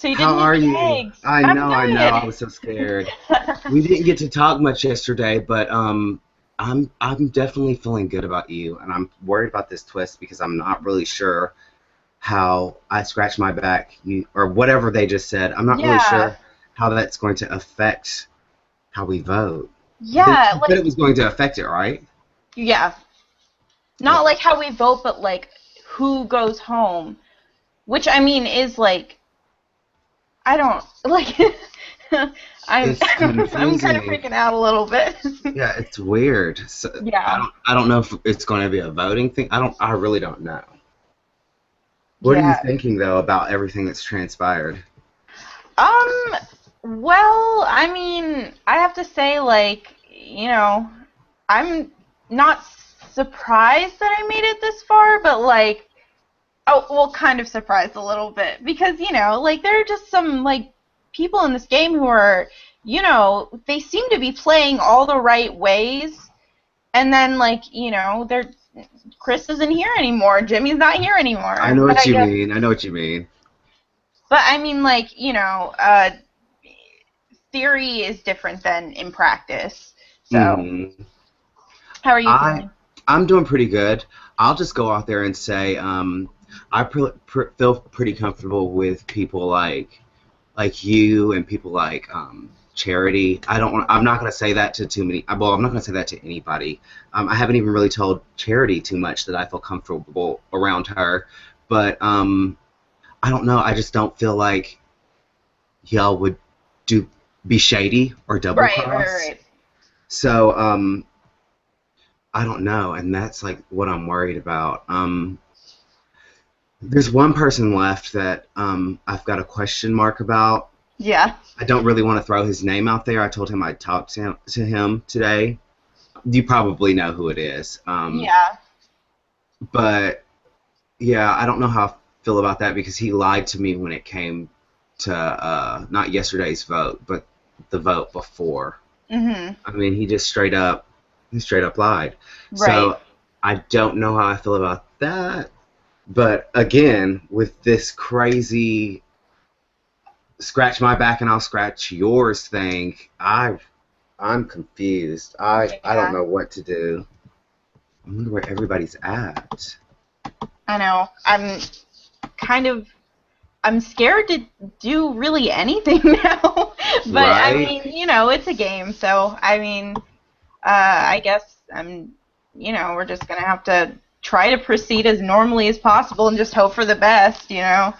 So you How didn't eat are the you? eggs. I I'm know, I know. I good. was so scared. We didn't get to talk much yesterday, but I'm definitely feeling good about you, and I'm worried about this twist because I'm not really sure how I scratched my back, you or whatever they just said. I'm not really Yeah. sure how that's going to affect how we vote. They Yeah, said like it was going to affect it, right? yeah. Not Okay. like how we vote, but like who goes home. Which I mean is like I don't like I'm It's I'm kind of confusing. freaking out a little bit. Yeah, it's weird. So, I Yeah. don't I don't know if it's going to be a voting thing. I really don't know. What are you Yeah. thinking though about everything that's transpired? Um, well, I mean, I have to say, like, I'm not surprised that I made it this far, but, like, oh, well, kind of surprised a little bit because, like, there are just some, like, people in this game who are, they seem to be playing all the right ways, and then, like, Chris isn't here anymore, Jimmy's not here I anymore, know but what I you guess, mean. I know what you mean. but I mean, like, theory is different than in practice. So, hmm how are you I feeling? I'm doing pretty good. I'll just go out there and say I feel pretty comfortable with people like you and people like Charity. I'm not going to say that to too many. Well, I'm not going to say that to anybody. I haven't even really told Charity too much that I feel comfortable around her. But I don't know. I just don't feel like y'all would do be shady or double Right, right, cross. right. So I don't know, and that's like what I'm worried about. There's one person left that I've got a question mark about. Yeah, I don't really want to throw his name out there. I told him I'd talk to him today. You probably know who it is. yeah. But yeah, I don't know how I feel about that because he lied to me when it came to not yesterday's vote, but the vote before. Mhm. I mean, he straight up lied. Right. So I don't know how I feel about that. But again, with this crazy scratch my back and I'll scratch yours thing, I'm confused. I don't Yeah, know what to do. I wonder where everybody's at. I know. Kind of I'm scared to do really anything now. But I Right? mean, it's a game, so I mean, I guess we're just gonna have to try to proceed as normally as possible and just hope for the best. But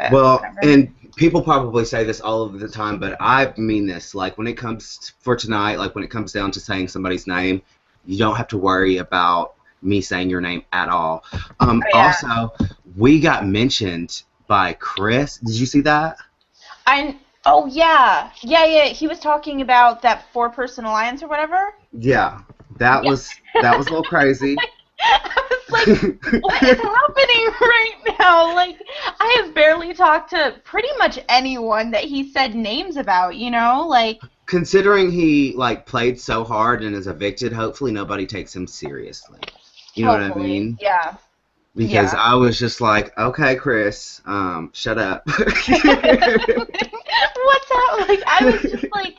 Well, whatever. and people probably say this all of the time, but I mean this. Like when it comes for tonight, like when it comes down to saying somebody's name, you don't have to worry about me saying your name at all. Oh yeah. Also, we got mentioned by Chris. Did you see that? Oh yeah. Yeah, yeah. He was talking about that four-person alliance or whatever. Yeah, that was a little crazy. I was like, what is happening right now? Like, I have barely talked to pretty much anyone that he said names about. Like, Considering he like played so hard and is evicted, hopefully nobody takes him seriously. You know what I hopefully. mean? Yeah. Because Yeah. I was just like, okay, Chris, shut up. What's that? Like,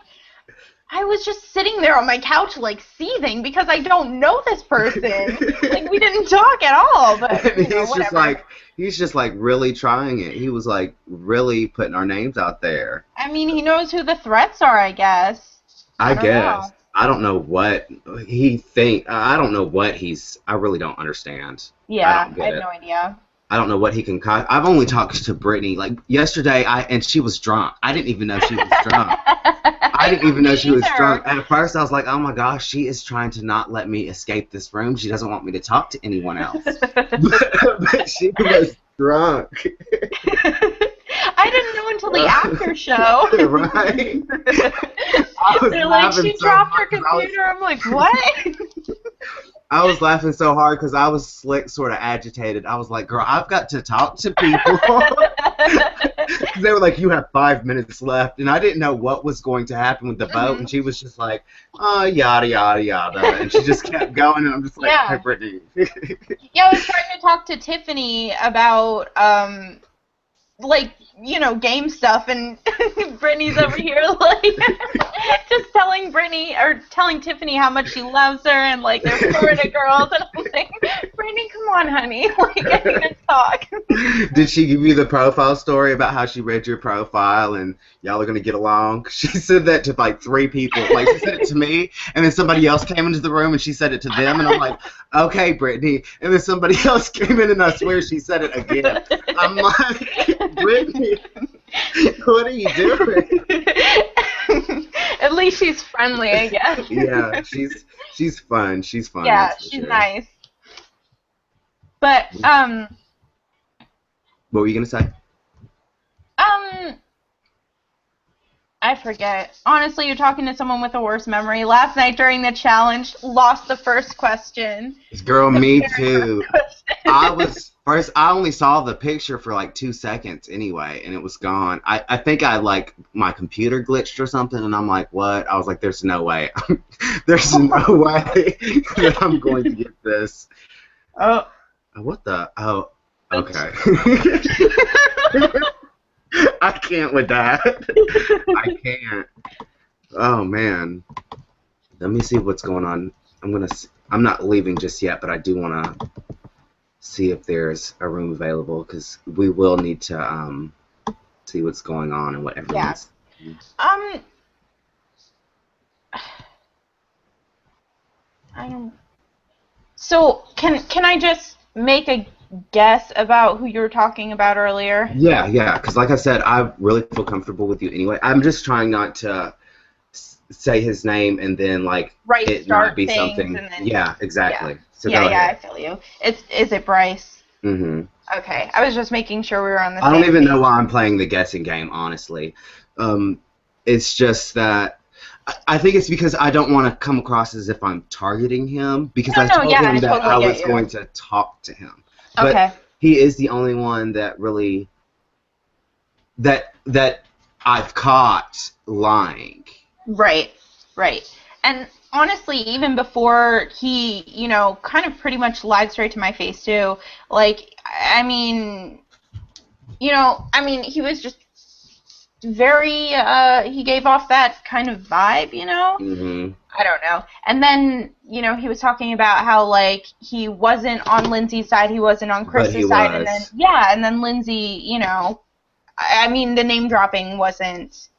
I was just sitting there on my couch, like, seething because I don't know this person. Like, we didn't talk at all, but, And he's just whatever. like really trying it. He was like really putting our names out there. I mean, he knows who the threats are, I guess. I I don't guess. know. I don't know what he think. I don't know what he's. I really don't understand. I Yeah, don't I get have it. no idea. I don't know what he can. I've only talked to Brittany like yesterday. And she was drunk. I didn't even know she was drunk. I I didn't know, even me know she was drunk. either. At first, I was like, "Oh my gosh, she is trying to not let me escape this room. She doesn't want me to talk to anyone else." But she was drunk, I didn't know until the after show. right? I was They're like, laughing she so dropped hard her computer. I'm like, what? I was laughing so hard because I was slick, sort of agitated. I was like, "Girl, I've got to talk to people." Because they were like, "You have 5 minutes left," and I didn't know what was going to happen with the vote, Mhm. and she was just like, "Oh, yada yada yada," and she just kept going, and I'm just like, "Okay, Yeah. Brittany." Yeah, I was trying to talk to Tiffany about like, game stuff, and Brittany's over here, like, just telling Tiffany how much she loves her, and, like, they're Florida girls, and I'm like, Brittany, come on, honey, like, I need to talk. Did she give you the profile story about how she read your profile and y'all are going to get along? She said that to, like, 3 people. Like, she said it to me, and then somebody else came into the room and she said it to them, and I'm like, okay, Brittany. And then somebody else came in and I swear she said it again. I'm like, Brittany, what are you doing? At least she's friendly, I guess. Yeah, she's fun. She's fun. Yeah, she's nice. But what were you gonna say? I forget. Honestly, you're talking to someone with a worse memory. Last night during the challenge, lost the first question. Girl, me too. I only saw the picture for like 2 seconds anyway, and it was gone. I think my computer glitched or something, and I'm like, what? I was like, there's no way. There's no way that I'm going to get this. Oh. What the? Oh, okay. I can't with that. I can't. Oh, man. Let me see what's going on. I'm not leaving just yet, but I do want to see if there's a room available, because we will need to see what's going on and what everyone's. Yeah. I don't. So can I just make a guess about who you were talking about earlier? Yeah, because like I said, I really feel comfortable with you anyway. I'm just trying not to say his name and then it not be something. Then, yeah, exactly. Yeah. So I feel you. Is it Bryce? Mm-hmm. Okay, I was just making sure we were on the same I don't even page. know why I'm playing the guessing game, honestly. It's just that I think it's because I don't want to come across as if I'm targeting him, because I told him that I was going to talk to him. But okay. He is the only one that really that I've caught lying. Right. And honestly, even before he, kind of pretty much lied straight to my face too. He was just very, he gave off that kind of vibe, Mm-hmm. I don't know. And then, he was talking about how, he wasn't on Lindsay's side, he wasn't on Chris's side. Was. And then Lindsay, the name dropping wasn't,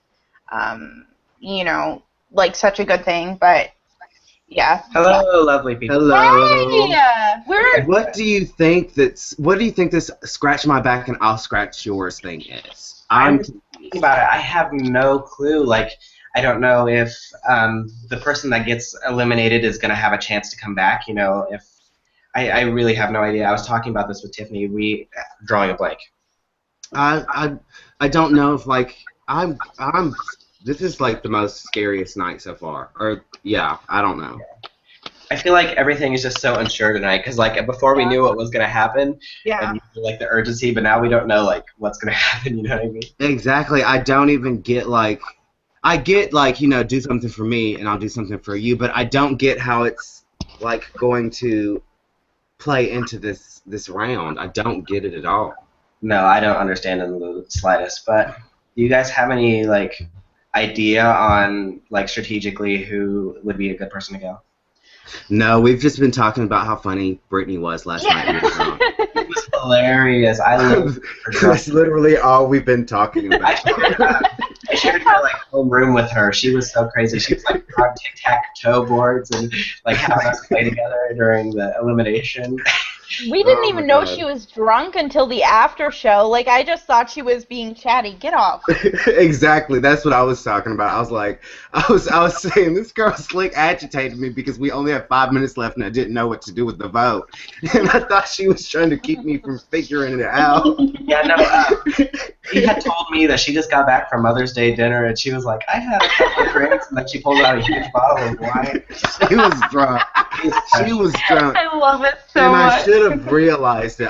such a good thing, but yeah. Hello, lovely people. Hello. Hey, What do you think this scratch my back and I'll scratch yours thing is? I'm thinking about it. I have no clue. I don't know if the person that gets eliminated is going to have a chance to come back. If I really have no idea. I was talking about this with Tiffany. Drawing a blank. I don't know if I'm. This is the most scariest night so far. Or yeah, I don't know. I feel like everything is just so unsure tonight, because before we knew what was going to happen, yeah. And you feel the urgency, but now we don't know what's going to happen. You know what I mean? Exactly. I don't even get I get do something for me and I'll do something for you, but I don't get how it's going to play into this round. I don't get it at all. No, I don't understand in the slightest. But do you guys have any idea on strategically who would be a good person to go? No, we've just been talking about how funny Brittany was last night. It was hilarious. I love her. That's literally all we've been talking about. I shared my homeroom with her. She was so crazy. She was on tic-tac-toe boards and having us play together during the elimination. We didn't even know she was drunk until the after show. I just thought she was being chatty. Get off. Exactly. That's what I was talking about. I was saying this girl slick agitated me because we only have 5 minutes left and I didn't know what to do with the vote. And I thought she was trying to keep me from figuring it out. Yeah, no. She had told me that she just got back from Mother's Day dinner and she was like, I had a couple of drinks, and then she pulled out a huge bottle of wine. She was drunk. She was drunk. I love it so and much. I should have realized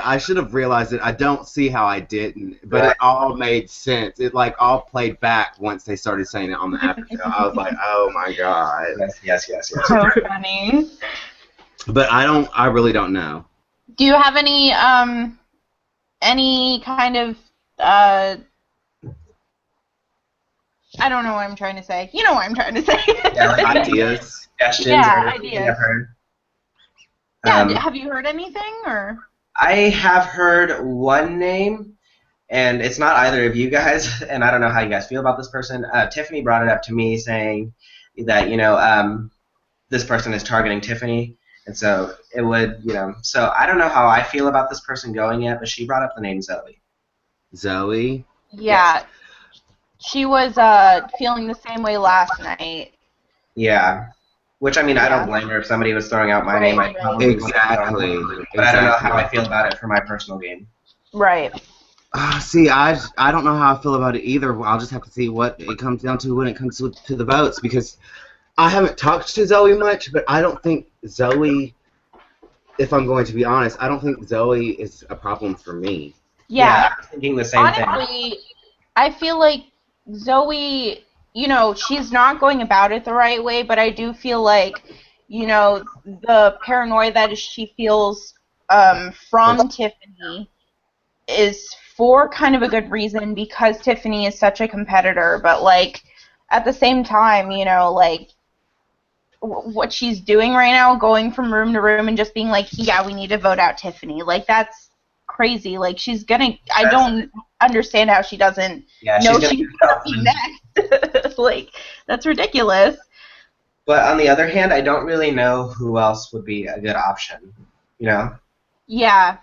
it. I don't see how I didn't, but it all made sense. It all played back once they started saying it on the after show. I was like, oh my god. Yes. So funny. But I really don't know. Do you have any kind of I don't know what I'm trying to say. You know what I'm trying to say. Yeah, like Ideas. suggestions Yeah, or anything ideas. I've heard. Yeah, have you heard anything or? I have heard one name, and it's not either of you guys, and I don't know how you guys feel about this person. Tiffany brought it up to me saying that, this person is targeting Tiffany, and so it would, so I don't know how I feel about this person going yet, but she brought up the name Zoe. Zoe. Yeah, she was feeling the same way last night. Yeah. Which, I mean, I don't Yeah. blame her. If somebody was throwing out my name, I Right. probably would Exactly. but I don't know how I feel about it for my personal game. Right. See, I don't know how I feel about it either. I'll just have to see what it comes down to when it comes to the votes, because I haven't talked to Zoe much, but I don't think Zoe, if I'm going to be honest, I don't think Zoe is a problem for me. Yeah. I was thinking the same thing. Honestly, I feel like Zoe, she's not going about it the right way, but I do feel like, the paranoia that she feels from Tiffany is for kind of a good reason, because Tiffany is such a competitor, but like at the same time, like what she's doing right now, going from room to room and just being like, yeah, we need to vote out Tiffany, like that's crazy. Like I don't understand how she doesn't know she's gonna be next. Like that's ridiculous. But on the other hand, I don't really know who else would be a good option, Yeah.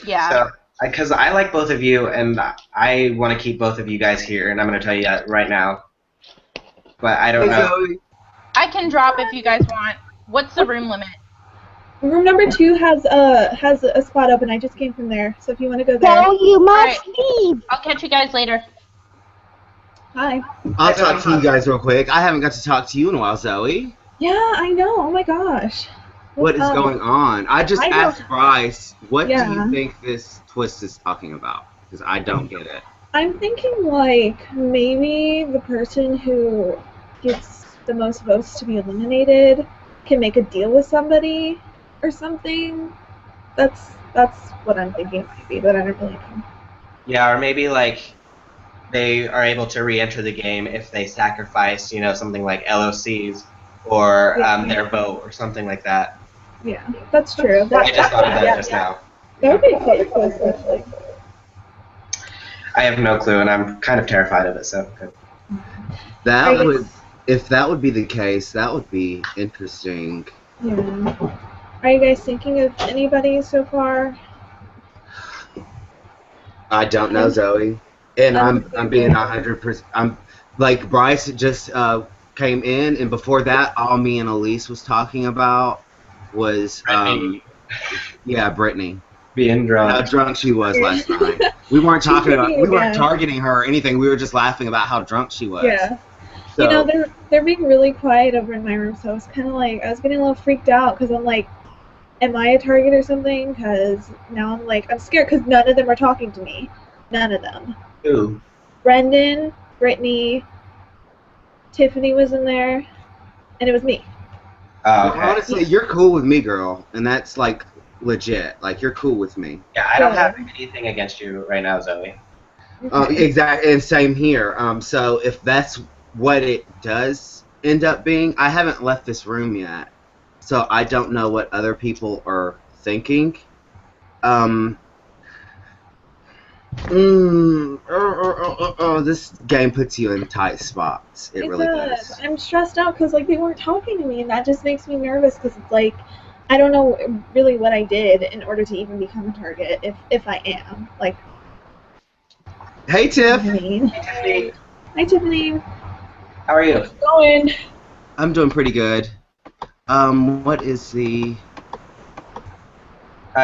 So, because I like both of you, and I want to keep both of you guys here, and I'm going to tell you that right now. But I don't know. Zoe. I can drop if you guys want. What's the room limit? Room number 2 has a spot open. I just came from there, so if you want to go there. So you must leave. I'll catch you guys later. Hi. I'll talk to you guys real quick. I haven't got to talk to you in a while, Zoe. Yeah, I know. Oh my gosh. What is going on? I just asked Bryce, what do Yeah. you think this twist is talking about? Because I don't get it. I'm thinking like maybe the person who gets the most votes to be eliminated can make a deal with somebody or something. That's what I'm thinking it might be, but I don't really know. Yeah, or maybe like they are able to re-enter the game if they sacrifice, something like LOCs or their vote or something like that. Yeah, that's true. I just thought of that just now. That would be a clever twist, actually. I have no clue, and I'm kind of terrified of it. So good. If that would be the case, that would be interesting. Yeah. Are you guys thinking of anybody so far? I don't know, Zoe, and I'm being 100%. I'm like Bryce just came in, and before that, all me and Elise was talking about was Brittany. Being drunk. How drunk she was last night. We weren't targeting her or anything. We were just laughing about how drunk she was. Yeah. So, they're being really quiet over in my room, so I was kind of like, I was getting a little freaked out because I'm like, am I a target or something? Because now I'm scared because none of them are talking to me. None of them. Who? Brendan, Brittany, Tiffany was in there, and it was me. Oh, okay. Honestly, you're cool with me, girl, and that's like legit. Like you're cool with me. Yeah, I don't have anything against you right now, Zoe. Exactly, and same here. So if that's what it does end up being, I haven't left this room yet, so I don't know what other people are thinking. This game puts you in tight spots. It really does. I'm stressed out because they weren't talking to me, and that just makes me nervous because it's I don't know really what I did in order to even become a target, if I am. Hey, Tiff. Hey, Hi, Tiffany. how are you? How's it going? I'm doing pretty good. What is the...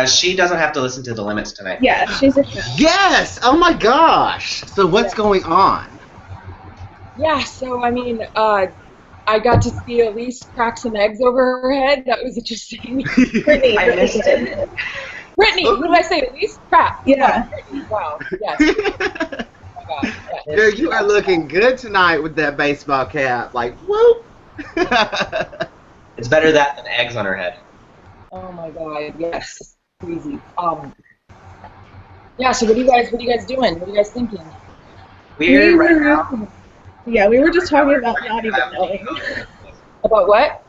She doesn't have to listen to the limits tonight. Yeah, she's a Yes! Oh my gosh! So what's going on? Yeah, so I mean, I got to see Elise crack some eggs over her head. That was interesting. Brittany. I missed it. Brittany, what did I say? Elise? Crap. Yeah. Wow. Yes. Oh my God. Yes. Girl, you are looking good tonight with that baseball cap. Like, whoop! It's better that than eggs on her head. Oh my God. Yes. Crazy. Yeah. So what are you guys doing? What are you guys thinking? We're right now. Yeah, we were just talking about not even knowing. About what?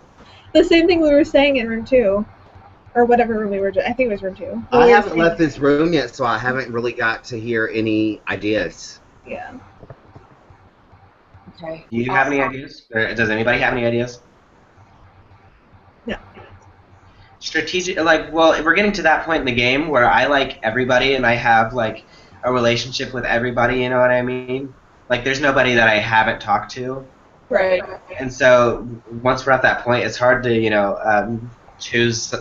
The same thing we were saying in room 2. Or whatever room we were I think it was room 2. I haven't left this room yet, so I haven't really got to hear any ideas. Yeah. Okay. Do you have any ideas? Or does anybody have any ideas? No. Strategic, like, well, we're getting to that point in the game where I like everybody and I have like a relationship with everybody. You know what I mean? Like, there's nobody that I haven't talked to. Right. And so once we're at that point, it's hard to, choose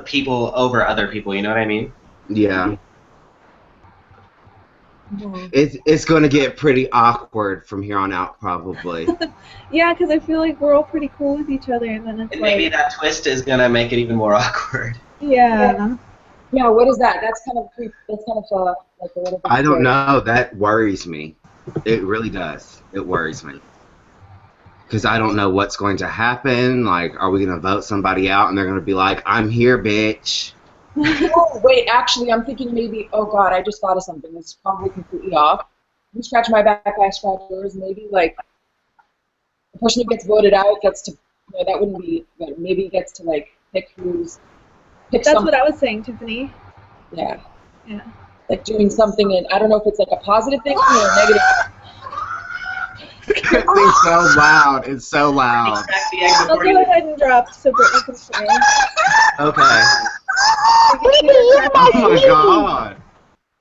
people over other people. You know what I mean? Yeah. Mhm. It's going to get pretty awkward from here on out, probably. Yeah, because I feel like we're all pretty cool with each other, and then it's And like... maybe that twist is gonna make it even more awkward. Yeah. Yeah. What is that? That's kind of like a little bit. I don't scary. know. That worries me. It really does. It worries me. Because I don't know what's going to happen. Like, are we going to vote somebody out and they're going to be like, I'm here, bitch? Oh, wait, actually, I'm thinking maybe, oh God, I just thought of something. This is probably completely off. You scratch my back, I scratch yours. Maybe, like, the person who gets voted out gets to, no, that wouldn't be, but maybe gets to, like, pick That's something. what I was saying, Tiffany. Yeah. Yeah. Like doing something, and I don't know if it's like a positive thing or a negative. It's so loud. It's so loud. I'll go ahead and drop so Brittany can play. Okay. Brittany, you must Oh my leave. god.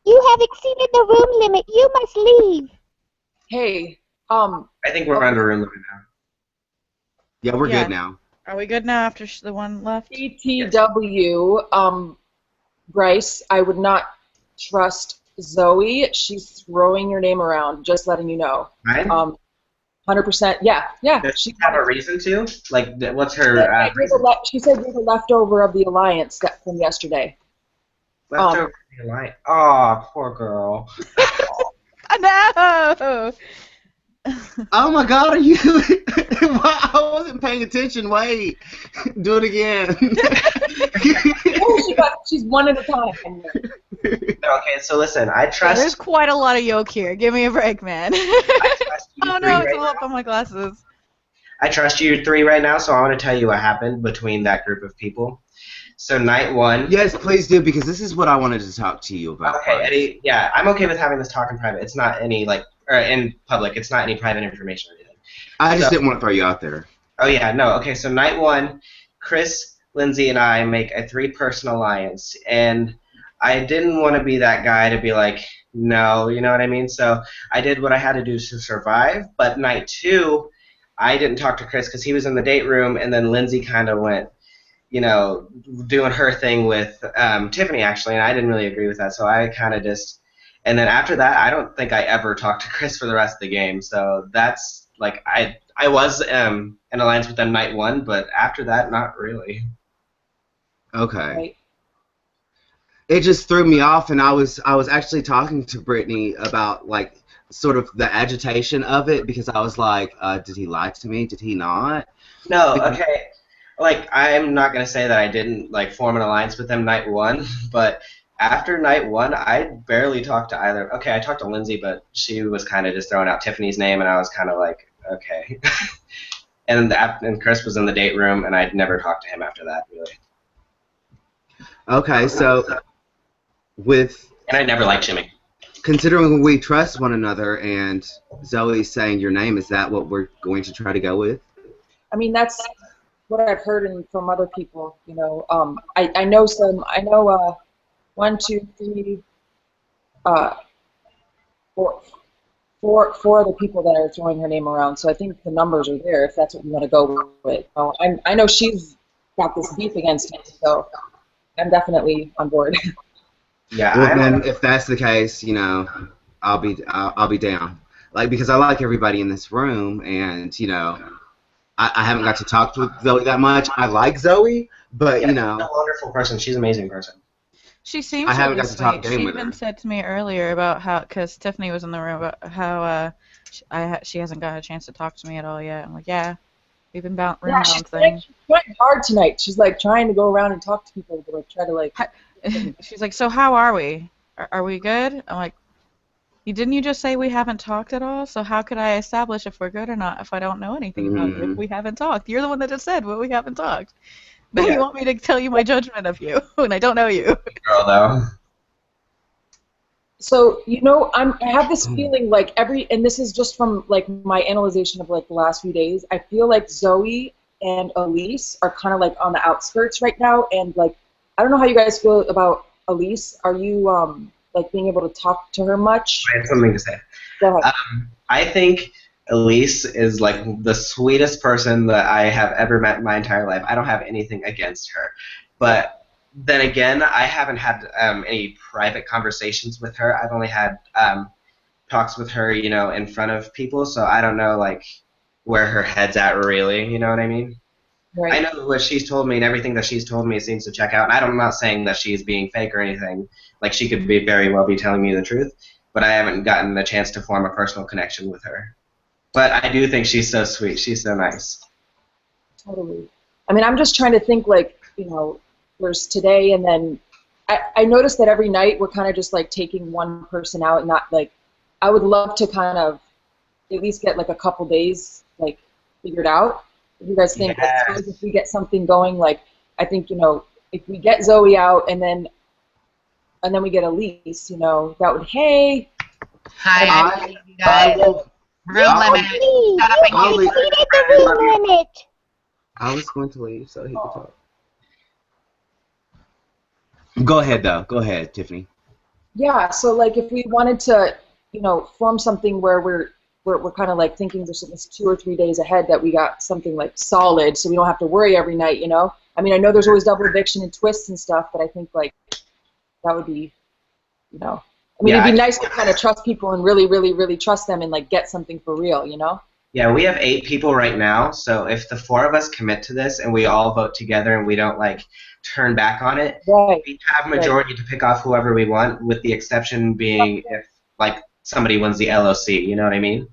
You have exceeded the room limit. You must leave. Hey, I think we're under room limit now. Yeah, we're Yeah. good now. Are we good now after the one left? BTW, Bryce, I would not trust Zoe. She's throwing your name around, just letting you know. Right? 100%, yeah. Does she have a reason to? Like, what's her reason? She said you're the leftover of the alliance from yesterday. Leftover the alliance. Oh, poor girl. No! Oh my god, are you... I wasn't paying attention. Wait. Do it again. Oh, she's one at a time. Okay, so listen, I trust... There's quite a lot of yolk here. Give me a break, man. I trust you Oh three no, it's right all up now. on my glasses. I trust you three right now, so I want to tell you what happened between that group of people. So night one... Yes, please do, because this is what I wanted to talk to you about. Okay, Eddie, yeah, I'm okay with having this talk in private. It's not any, or in public. It's not any private information or anything. I just didn't want to throw you out there. Oh, yeah, no. Okay, so night one, Chris, Lindsay, and I make a 3-person alliance, and I didn't want to be that guy to be like, no, you know what I mean? So I did what I had to do to survive, but night 2, I didn't talk to Chris because he was in the date room, and then Lindsay kind of went, doing her thing with Tiffany, actually, and I didn't really agree with that, so I kind of just... And then after that, I don't think I ever talked to Chris for the rest of the game, so that's, like, I was in alliance with them night 1, but after that, not really. Okay. Right. It just threw me off, and I was actually talking to Brittany about, like, sort of the agitation of it, because I was like, did he lie to me? Did he not? No, okay. Like, I'm not going to say that I didn't, like, form an alliance with them night 1, but after night 1, I barely talked to either. Okay, I talked to Lindsay, but she was kind of just throwing out Tiffany's name, and I was kind of like, okay. and Chris was in the date room, and I'd never talked to him after that, really. Okay, so with... And I never liked Jimmy. Considering we trust one another and Zoe saying your name, is that what we're going to try to go with? I mean, that's what I've heard from other people, I know 1, 2, 3, 4 other people that are throwing her name around, so I think the numbers are there if that's what you want to go with. I know she's got this beef against me, so I'm definitely on board. Yeah, Well, then, if that's the case, I'll be down. Like, because I like everybody in this room, and I haven't got to talk to Zoe that much. I like Zoe, but she's a wonderful person. She's an amazing person. She seems I haven't got really to talk sweet. game She with even her. said to me earlier about how, because Tiffany was in the room, about how she hasn't got a chance to talk to me at all yet. I'm like, yeah, we've been room She's bouncing. trying hard tonight. She's like trying to go around and talk to people to like try to like. She's like, so how are we? are we good? I'm like, didn't you just say we haven't talked at all? So how could I establish if we're good or not if I don't know anything about you? If we haven't talked, you're the one that just said, well, we haven't talked. Now Yeah. you want me to tell you my judgment of you when I don't know you. Girl, though. So, I have this feeling like and this is just from like my analyzation of like the last few days, I feel like Zoe and Elise are kind of like on the outskirts right now, and like, I don't know how you guys feel about Elise. Are you like being able to talk to her much? I have something to say. Go ahead. I think Elise is like the sweetest person that I have ever met in my entire life. I don't have anything against her, but then again, I haven't had any private conversations with her. I've only had talks with her, in front of people, so I don't know like where her head's at really. You know what I mean? Right. I know what she's told me, and everything that she's told me seems to check out. And I'm not saying that she's being fake or anything. Like, she could very well be telling me the truth, but I haven't gotten a chance to form a personal connection with her. But I do think she's so sweet. She's so nice. Totally. I mean, I'm just trying to think, like, there's today, and then I noticed that every night we're kind of just, like, taking one person out, and not, like, I would love to kind of at least get, like, a couple days, like, figured out. If you guys think, Yes. like, if we get something going, like, I think, if we get Zoe out, and then we get Elise, that would, hey. I will. Room limit. Please, Shut up and I'll leave. exceeded the room limit. I was going to leave so he could talk. Go ahead, though. Go ahead, Tiffany. Yeah, so, like, if we wanted to, form something where we're kind of, like, thinking there's 2 or 3 days ahead that we got something, like, solid, so we don't have to worry every night, I mean, I know there's always double eviction and twists and stuff, but I think, like, that would be, I mean, it'd be nice to kind of trust people and really, really, really trust them and, like, get something for real, Yeah, we have 8 people right now, so if the 4 of us commit to this and we all vote together and we don't, like, turn back on it, Right. we have majority to pick off whoever we want, with the exception being if, like, somebody wins the LOC, you know what I mean?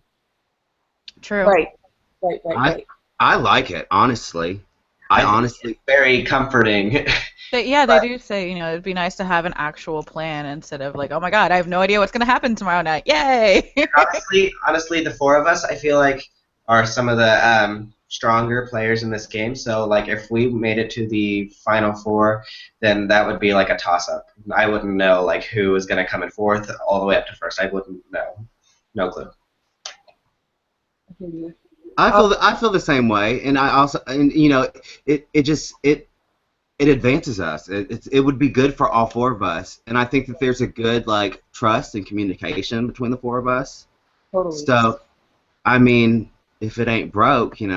True. Right. I like it, honestly. I honestly. It's very comforting. They do say, it'd be nice to have an actual plan instead of like, oh my god, I have no idea what's going to happen tomorrow night. Yay! honestly, the 4 of us, I feel like, are some of the stronger players in this game. So, like, if we made it to the final 4, then that would be like a toss-up. I wouldn't know, like, who was going to come in 4th all the way up to 1st. I wouldn't know. No clue. I feel the same way, and I also, it advances us. It would be good for all 4 of us, and I think that there's a good like trust and communication between the 4 of us. Totally. So, I mean, if it ain't broke, And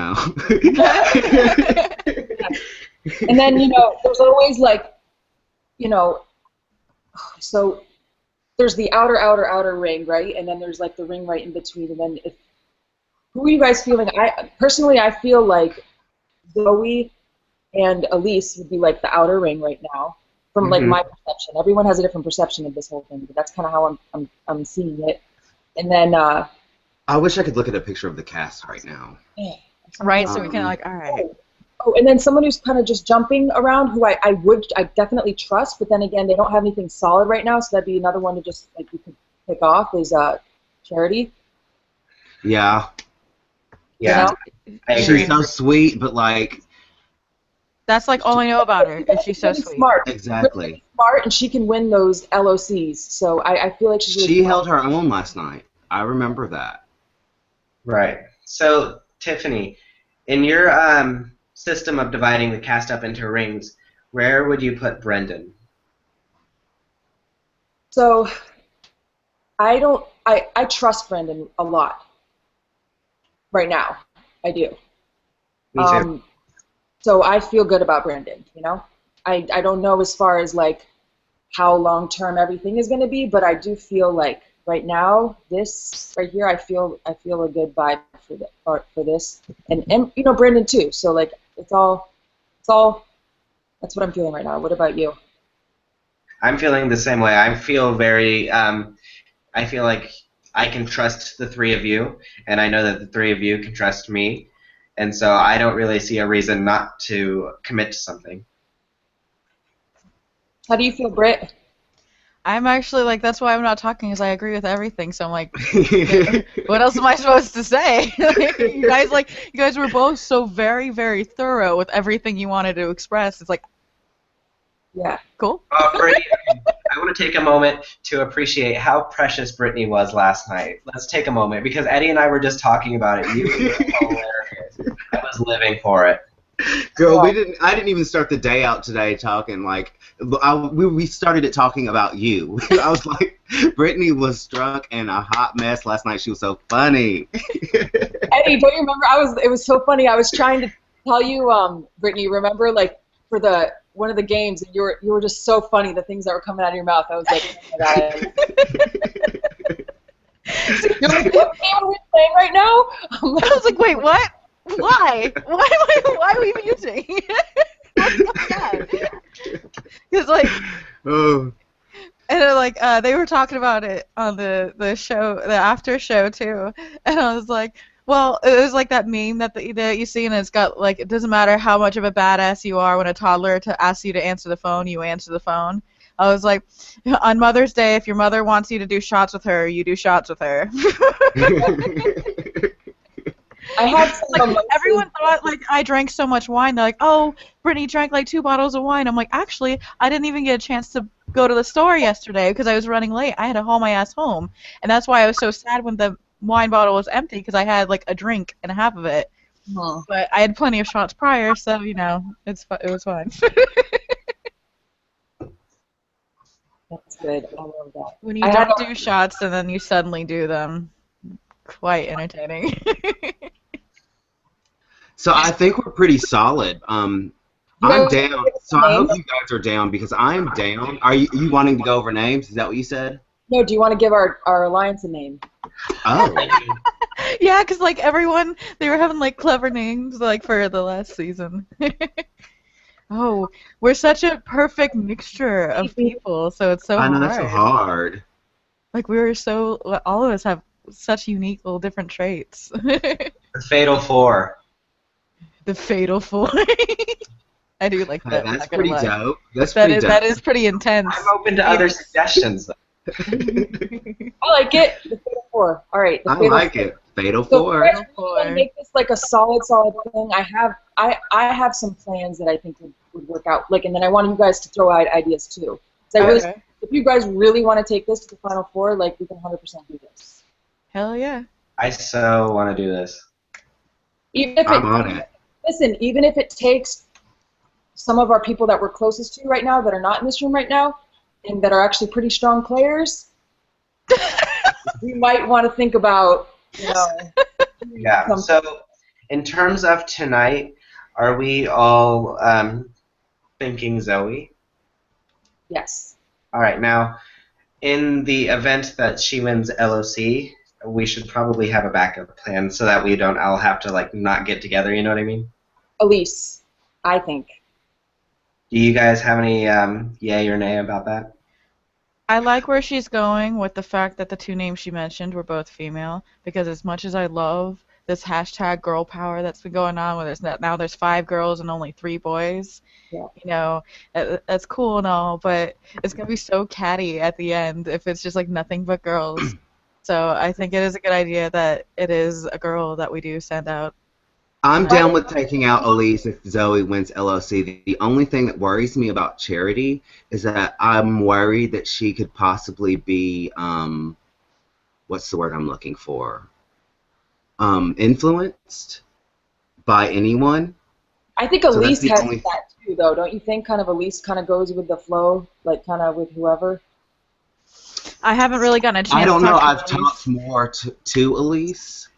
then there's always like, so there's the outer ring, right? And then there's like the ring right in between, and then who are you guys feeling? I feel like Zoe and Elise would be like the outer ring right now, from like my perception. Everyone has a different perception of this whole thing, but that's kind of how I'm seeing it. And then I wish I could look at a picture of the cast right now. Right, so we can like, all right. Oh, and then someone who's kind of just jumping around, who I definitely trust, but then again, they don't have anything solid right now, so that'd be another one to just like we could pick off is Charity. Yeah. Yeah, I agree. She's so sweet, but like. That's like all I know about her. Is she's so really sweet. Smart. Exactly. Really smart, and she can win those LOCs. So I feel like she's really She smart. held her own last night. I remember that. Right. So, Tiffany, in your system of dividing the cast up into rings, where would you put Brendan? So I trust Brendan a lot. Right now, I do. Me too. So I feel good about Brandon, I don't know as far as like how long term everything is going to be, but I do feel like right now, this right here, I feel a good vibe for this, and Brandon too. So like it's all that's what I'm feeling right now. What about you? I'm feeling the same way. I feel very I feel like I can trust the 3 of you, and I know that the 3 of you can trust me, and so I don't really see a reason not to commit to something. How do you feel, Britt? I'm actually like, that's why I'm not talking, because I agree with everything. So I'm like, what else am I supposed to say? You guys were both so very, very thorough with everything you wanted to express. It's like, Yeah. cool. Brittany, I want to take a moment to appreciate how precious Brittany was last night. Let's take a moment, because Eddie and I were just talking about it. You were hilarious. I was living for it. Girl, I didn't even start the day out today talking like. We started it talking about you. I was like, Brittany was drunk and a hot mess last night. She was so funny. Eddie, don't you remember? It was so funny. I was trying to tell you, Brittany. Remember, like for one of the games, and you were just so funny. The things that were coming out of your mouth. I was like, oh my god. You're like, what game are we playing right now? I was like, wait, what? Why? Why are we muting? Because like, oh. and like they were talking about it on the show, the after show too, and I was like, well, it was like that meme that you see, and it's got like, it doesn't matter how much of a badass you are when a toddler asks you to answer the phone, you answer the phone. I was like, on Mother's Day, if your mother wants you to do shots with her, you do shots with her. I had some like, everyone thought like I drank so much wine. They're like, oh, Brittany drank like 2 bottles of wine. I'm like, actually, I didn't even get a chance to go to the store yesterday because I was running late. I had to haul my ass home, and that's why I was so sad when the wine bottle was empty, because I had like a drink and a half of it. Huh. But I had plenty of shots prior, so you know, it was fine. That's good. I love that. When you don't do shots and then you suddenly do them, quite entertaining. So I think we're pretty solid. I'm down. So I hope you guys are down, because I'm down. Are you wanting to go over names? Is that what you said? No, do you want to give our alliance a name? Oh. Yeah, because like everyone, they were having like clever names like for the last season. Oh, we're such a perfect mixture of people, so it's so hard. I know, that's so hard. Like all of us have such unique little different traits. The Fatal Four. The Fatal Four. I do like that. That's pretty dope. That is pretty intense. I'm open to other suggestions. I like it. The Fatal Four. All right. I like it. Fatal Four. So really make this like a solid thing. I have some plans that I think would work out. Like, and then I want you guys to throw out ideas too. So if you guys really want to take this to the Final Four, like, we can 100% do this. Hell yeah. I so want to do this. I'm on it. Listen, even if it takes some of our people that we're closest to right now that are not in this room right now and that are actually pretty strong players, we might want to think about, you know. Yeah, so in terms of tonight, are we all thinking Zoe? Yes. All right, now, in the event that she wins LOC, we should probably have a backup plan so that we don't all have to, like, not get together, you know what I mean? Elise, I think. Do you guys have any yay or nay about that? I like where she's going with the fact that the 2 names she mentioned were both female, because as much as I love this hashtag girl power that's been going on, where there's 5 girls and only 3 boys, yeah. You know, that's cool and all, but it's going to be so catty at the end if it's just like nothing but girls. So I think it is a good idea that it is a girl that we do send out. I'm down with taking out Elise if Zoe wins LOC. The only thing that worries me about Charity is that I'm worried that she could possibly be, what's the word I'm looking for? Influenced by anyone. I think Elise has that too, though. Don't you think? Kind of Elise kind of goes with the flow, like kind of with whoever. I haven't really gotten a chance. I don't know. I've Elise. talked more to Elise.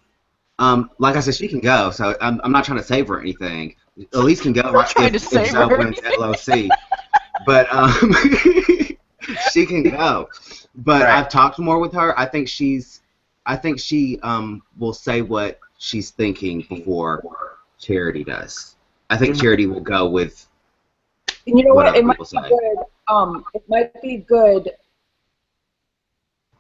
Like I said, she can go, so I'm not trying to save her or anything. Elise can go if Zoe wins LOC. But she can go. But right. I've talked more with her. I think she will say what she's thinking before Charity does. I think Charity will go with. You know what? It might be good. It might be good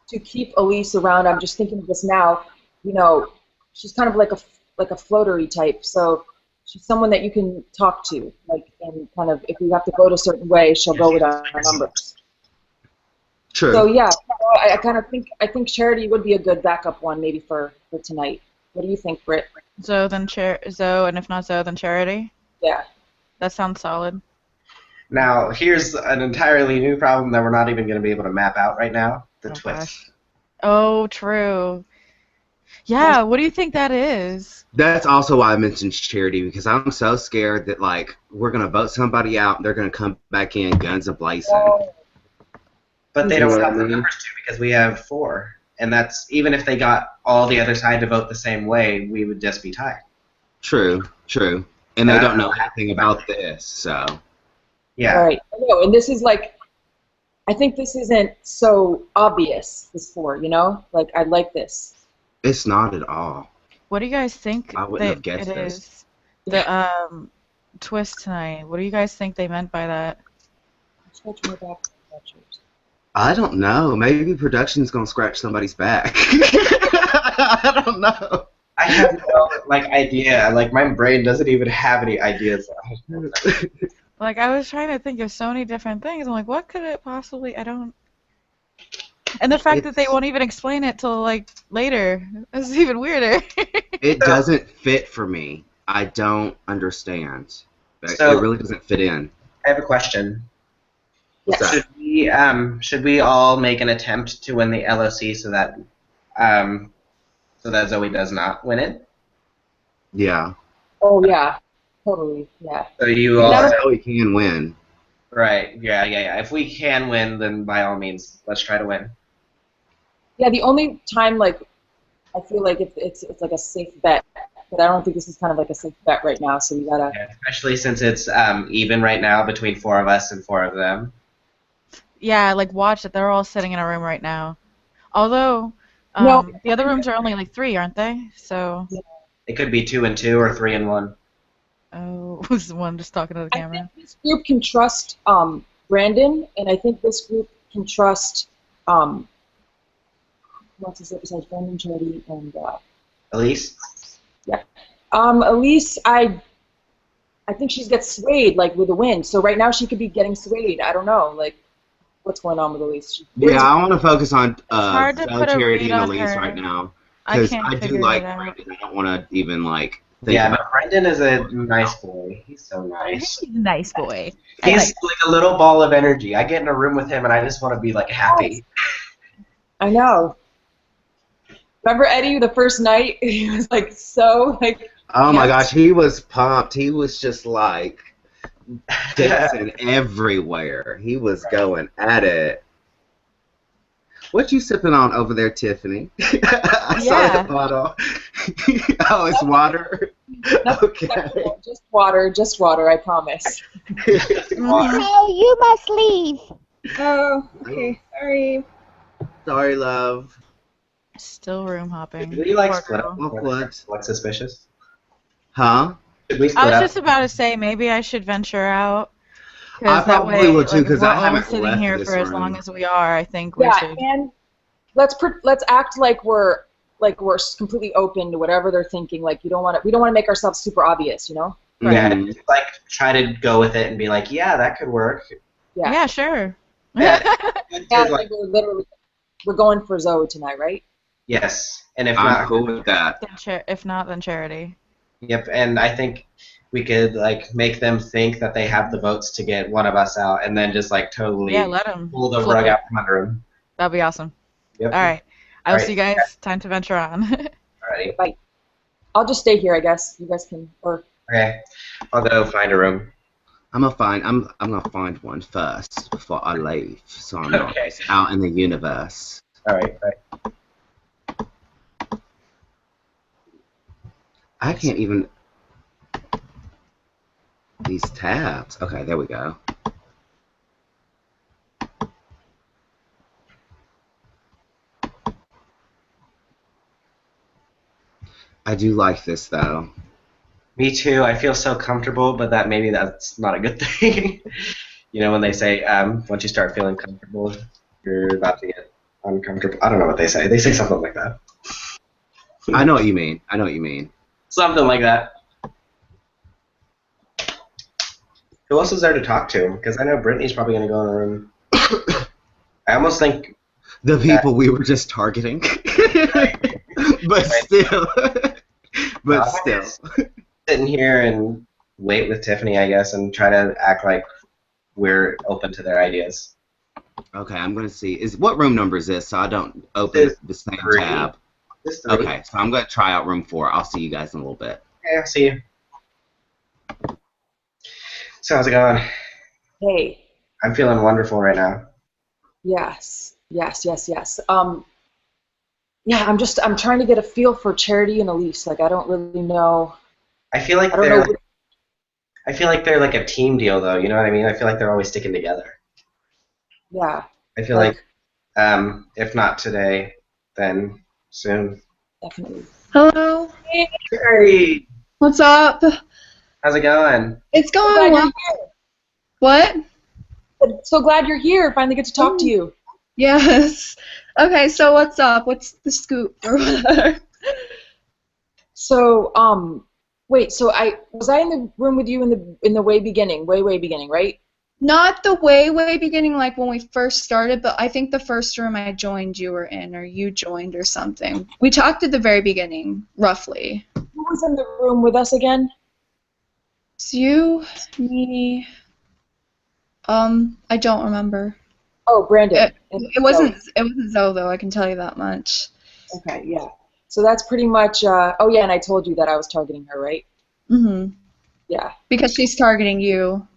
to keep Elise around. I'm just thinking of this now. You know, she's kind of like a floatery type. So she's someone that you can talk to, like, and kind of if we have to vote a certain way, she'll go with our numbers. True. So yeah, I kind of think Charity would be a good backup one maybe for tonight. What do you think, Britt? Zoe, and if not Zoe, then Charity. Yeah. That sounds solid. Now, here's an entirely new problem that we're not even going to be able to map out right now. The Oh, twist. gosh. Oh, true. Yeah, what do you think that is? That's also why I mentioned Charity, because I'm so scared that, like, we're going to vote somebody out and they're going to come back in guns a-blazing. But they You don't know have what the I mean? numbers to because we have 4. And that's even if they got all the other side to vote the same way, we would just be tied. True. And they don't know anything about this, so. Yeah. All right. No, and this is like, I think this isn't so obvious. This 4, you know, like I like this. It's not at all. What do you guys think I wouldn't have guessed it this. is? The twist tonight. What do you guys think they meant by that? Scratch my back. I don't know. Maybe production's going to scratch somebody's back. I don't know. I have no idea. Like my brain doesn't even have any ideas. Like, I was trying to think of so many different things. I'm like, what could it possibly? I don't. And the fact that they won't even explain it till like later is even weirder. It doesn't fit for me. I don't understand. So- It really doesn't fit in. I have a question. What's that? Should we all make an attempt to win the LOC so that Zoe does not win it? Yeah. Oh yeah, totally. Yeah. So you all That's how we can win. right? Yeah. If we can win, then by all means, let's try to win. Yeah. The only time like I feel like it's like a safe bet, but I don't think this is kind of like a safe bet right now. So we gotta. Yeah, especially since it's even right now between 4 of us and 4 of them. Yeah, like watch it. They're all sitting in a room right now. Although, No. the other rooms are only like 3, aren't they? So, It could be 2 and 2 or 3 and 1. oh, was the one just talking to the I camera? think this group can trust Brandon, and I think this group can trust what's his name besides Brandon, Charity, and Elise? Elise. I think she gets swayed like with the wind. So right now she could be getting swayed. I don't know, like what's going on with Elise. Yeah, I want to focus on hard to put a Charity read and on Elise her. right now. I Because can't I do figure like it out. Brandon. I don't want to even, like, think Yeah, about but Brendan is a nice boy. He's so nice. He's a nice boy. He's like a little ball of energy. I get in a room with him and I just want to be like happy. I know. Remember Eddie the first night? He was like so like. Oh my Yes. gosh, he was pumped. He was just like dancing everywhere. He was going at it. What you sipping on over there, Tiffany? I saw Yeah. the bottle. Oh, it's water? Okay. Just water, I promise. No, you must leave. Oh, okay. Sorry. Sorry, love. Still room hopping. Should we like Poor split girl. up? What? What's suspicious? Huh? Should we I split was up? just about to say maybe I should venture out. I 'Cause that probably way, will too, like, 'cause we're I all haven't sitting left here this for as long room. as we are. I think we Yeah, should. and let's act like we're completely open to whatever they're thinking. Like we don't want to make ourselves super obvious, you know? Yeah, Mhm. just, like try to go with it and be like, yeah, that could work. Yeah. Yeah, sure. Yeah. Yeah, Like, we're going for Zoe tonight, right? yes, and if I'm not, cool with that. If not, then Charity. yep. And I think we could like make them think that they have the votes to get one of us out, and then just like totally Yeah, let him. pull the rug out from under them. That'd be awesome. Yep. All right. I will Alright. see you guys. Time to venture on. Alrighty. I'll just stay here, I guess. You guys can, or Okay. I'll go find a room. I'm gonna find one first before I leave, so I'm not Okay. out in the universe. All right. I can't even. These tabs. Okay, there we go. I do like this though. Me too. I feel so comfortable, but maybe that's not a good thing. You know, when they say once you start feeling comfortable, you're about to get uncomfortable. I don't know what they say. They say something like that. I know what you mean. Something like that. Who else is there to talk to? Because I know Brittany's probably going to go in a room. I almost think The people we were just targeting. But still. But I'll still. just sit in here and wait with Tiffany, I guess, and try to act like we're open to their ideas. Okay, I'm gonna see. What room number is this? So I don't open the same 3. tab. Just 3. Okay, so I'm gonna try out room 4. I'll see you guys in a little bit. Okay, I'll see you. So how's it going? Hey. I'm feeling wonderful right now. Yes. Yeah, I'm trying to get a feel for Charity and Elise. Like, I don't really know. I feel like I don't know. they're like a team deal, though. You know what I mean? I feel like they're always sticking together. Yeah. I feel like if not today, then soon. Definitely. Hello. Hey, What's up? how's it going? It's So going glad well. What? So glad you're here. Finally get to talk to you. Yes. Okay, so what's up? What's the scoop or whatever? So, wait. So was I in the room with you in the way beginning, way beginning, right? Not the way beginning, like when we first started, but I think the first room I joined you were in, or you joined or something. We talked at the very beginning, roughly. Who was in the room with us again? It's you, me. I don't remember. Oh, Brandon. It wasn't Zoe though. I can tell you that much. Okay, yeah. So that's pretty much. Oh yeah, and I told you that I was targeting her, right? Mhm. Yeah. Because she's targeting you,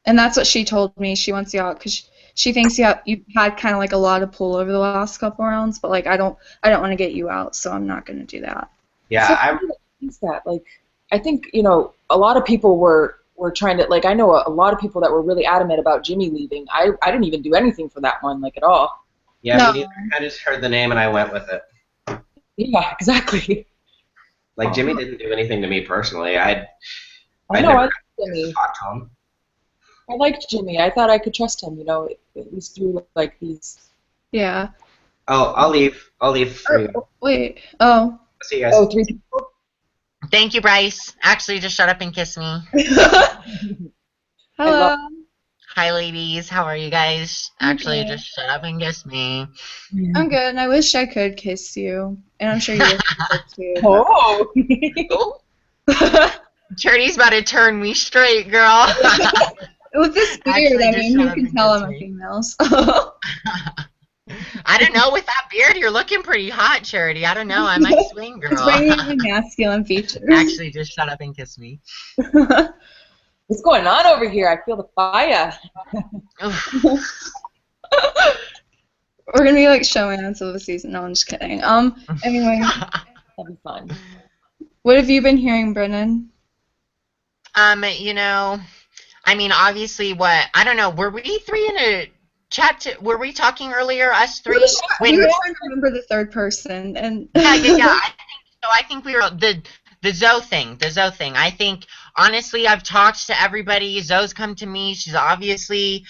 and that's what she told me. She wants you out because she thinks you had kind of like a lot of pull over the last couple rounds, but like I don't want to get you out, so I'm not gonna do that. Yeah, So, like, I think a lot of people were trying to, like, I know a lot of people that were really adamant about Jimmy leaving. I didn't even do anything for that one, like, at all. Yeah, No. me neither. I just heard the name and I went with it. Yeah, exactly. Like, Jimmy didn't do anything to me personally. I I'd know, never I liked Jimmy. talked to him. I liked Jimmy. I thought I could trust him, at least through, like, these. Yeah. Oh, I'll leave. I'll leave for you. Wait. Oh. See you guys. Oh, 3 people? Thank you, Bryce. Actually, just shut up and kiss me. Hello. Hi, ladies. How are you guys? Actually, Okay. just shut up and kiss me. I'm good, and I wish I could kiss you, and I'm sure you wish you could too. Oh! Oh, Charity's about to turn me straight, girl. With this beard, Actually, I just mean, shut you up can and tell kiss I'm a me. female. So. I don't know. With that beard, you're looking pretty hot, Charity. I don't know. I might swing, It's bringing girl. my masculine features. Actually, just shut up and kiss me. What's going on over here? I feel the fire. Oof. We're gonna be like showmans of the season. No, I'm just kidding. Anyway, That'd be fun. what have you been hearing, Brennan? I mean, obviously, I don't know. Were we 3 in a chat? Were we talking earlier, us 3? We were trying to remember the third person, and Yeah. I think we were the Zoe thing. I think honestly, I've talked to everybody. Zoe's come to me. She's obviously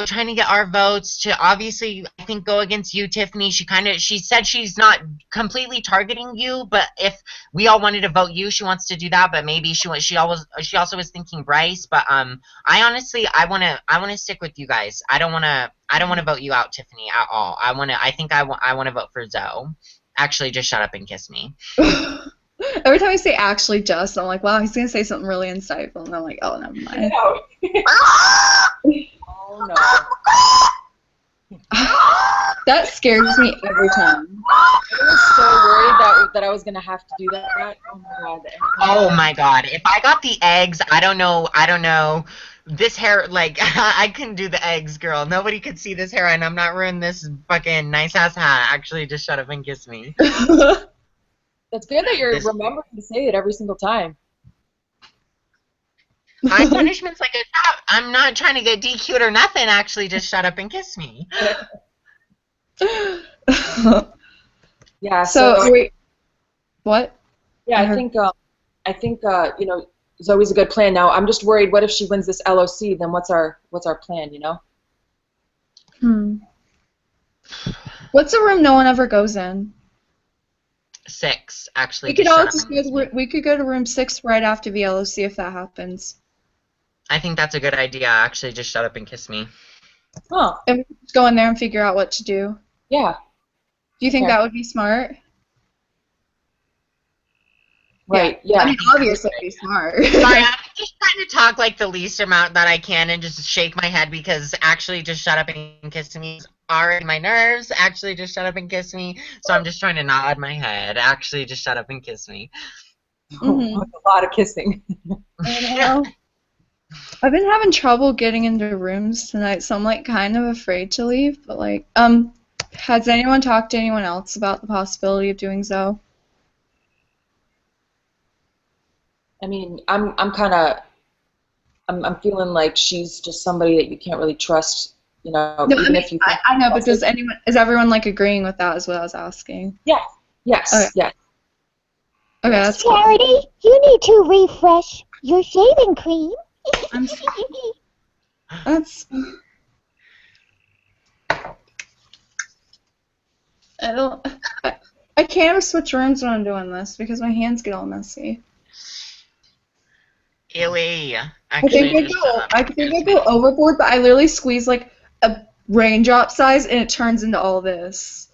trying to get our votes to obviously, I think, go against you, Tiffany. She said she's not completely targeting you, but if we all wanted to vote you, she wants to do that. But maybe she also was thinking Bryce. But I honestly, I wanna stick with you guys. I don't wanna vote you out, Tiffany, at all. I wanna vote for Zoe. Actually, just shut up and kiss me. every time I say actually just, I'm like, wow, he's gonna say something really insightful, and I'm like, oh, never mind. Oh, no. That scares me every time. I was so worried that I was going to have to do that. Oh, my God. Oh my God! If I got the eggs, I don't know. This hair, like, I couldn't do the eggs, girl. Nobody could see this hair, and I'm not ruining this fucking nice ass hat. Actually, just shut up and kiss me. That's good that you're This- remembering to say it every single time. My punishment's like a trap. I'm not trying to get DQ'd or nothing. Actually, just shut up and kiss me. Yeah, So, wait, what? yeah, I think Zoe's a good plan. Now I'm just worried. What if she wins this LOC? Then what's our plan? What's a room no one ever goes in? 6, actually. We could just all shut just up and kiss me. we could go to room 6 right after VLOC if that happens. I think that's a good idea. Actually, just shut up and kiss me. Huh. And we just go in there and figure out what to do. Yeah. Do you think Okay. that would be smart? Right. Yeah. Yeah. I mean, obviously it'd be smart. Sorry, I'm just trying to talk like the least amount that I can and just shake my head because actually just shut up and kiss me is already my nerves. Actually just shut up and kiss me. So I'm just trying to nod my head. Actually just shut up and kiss me. Mhm. That's a lot of kissing. I know. I've been having trouble getting into rooms tonight, so I'm like kind of afraid to leave. But like, has anyone talked to anyone else about the possibility of doing so? I mean, I'm feeling like she's just somebody that you can't really trust, you know, No, I even mean, if you I know, but is everyone like agreeing with that? Is what I was asking. Yes. Yes. Okay. Yes. Okay, that's cool. Charity, you need to refresh your shaving cream. I'm That's. I don't. I can't ever switch rooms when I'm doing this because my hands get all messy. Ewy. I Actually think just shut up. I think I go overboard, but I literally squeeze like a raindrop size and it turns into all this.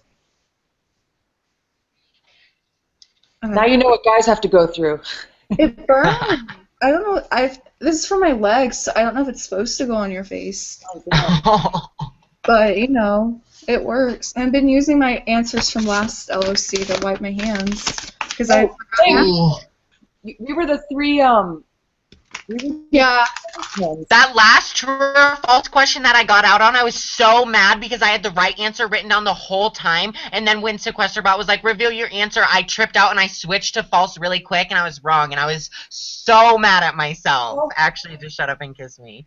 Now you know what guys have to go through. It burns. I don't know. This is for my legs, so I don't know if it's supposed to go on your face. But you know, it works. I've been using my answers from last LOC to wipe my hands because I. Ooh. We were the three Yeah. That last true or false question that I got out on, I was so mad because I had the right answer written down the whole time, and then when Sequesterbot was like, reveal your answer, I tripped out and I switched to false really quick, and I was wrong, and I was so mad at myself. Actually, just shut up and kiss me.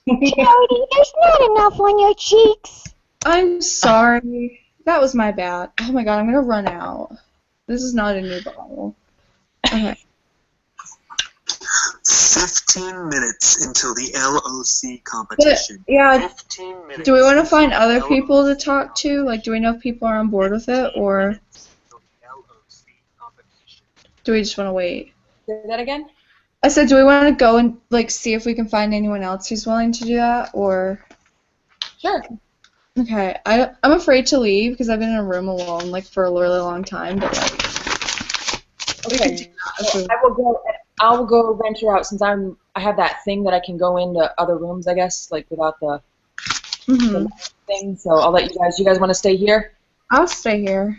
Charity, there's not enough on your cheeks. I'm sorry. That was my bad. Oh my god, I'm gonna run out. This is not a new bottle. Okay. 15 minutes until the LOC competition. But, yeah, 15 minutes. do we want to find other people to talk to? Like, do we know if people are on board with it, or do we just want to wait? Say that again? I said, do we want to go and, like, see if we can find anyone else who's willing to do that, or... Sure. Okay, I'm afraid to leave because I've been in a room alone, like, for a really long time, but, like... we could do that if we- I will go venture out since I have that thing that I can go into other rooms, I guess, like without the thing. So I'll let you guys. You guys want to stay here? I'll stay here.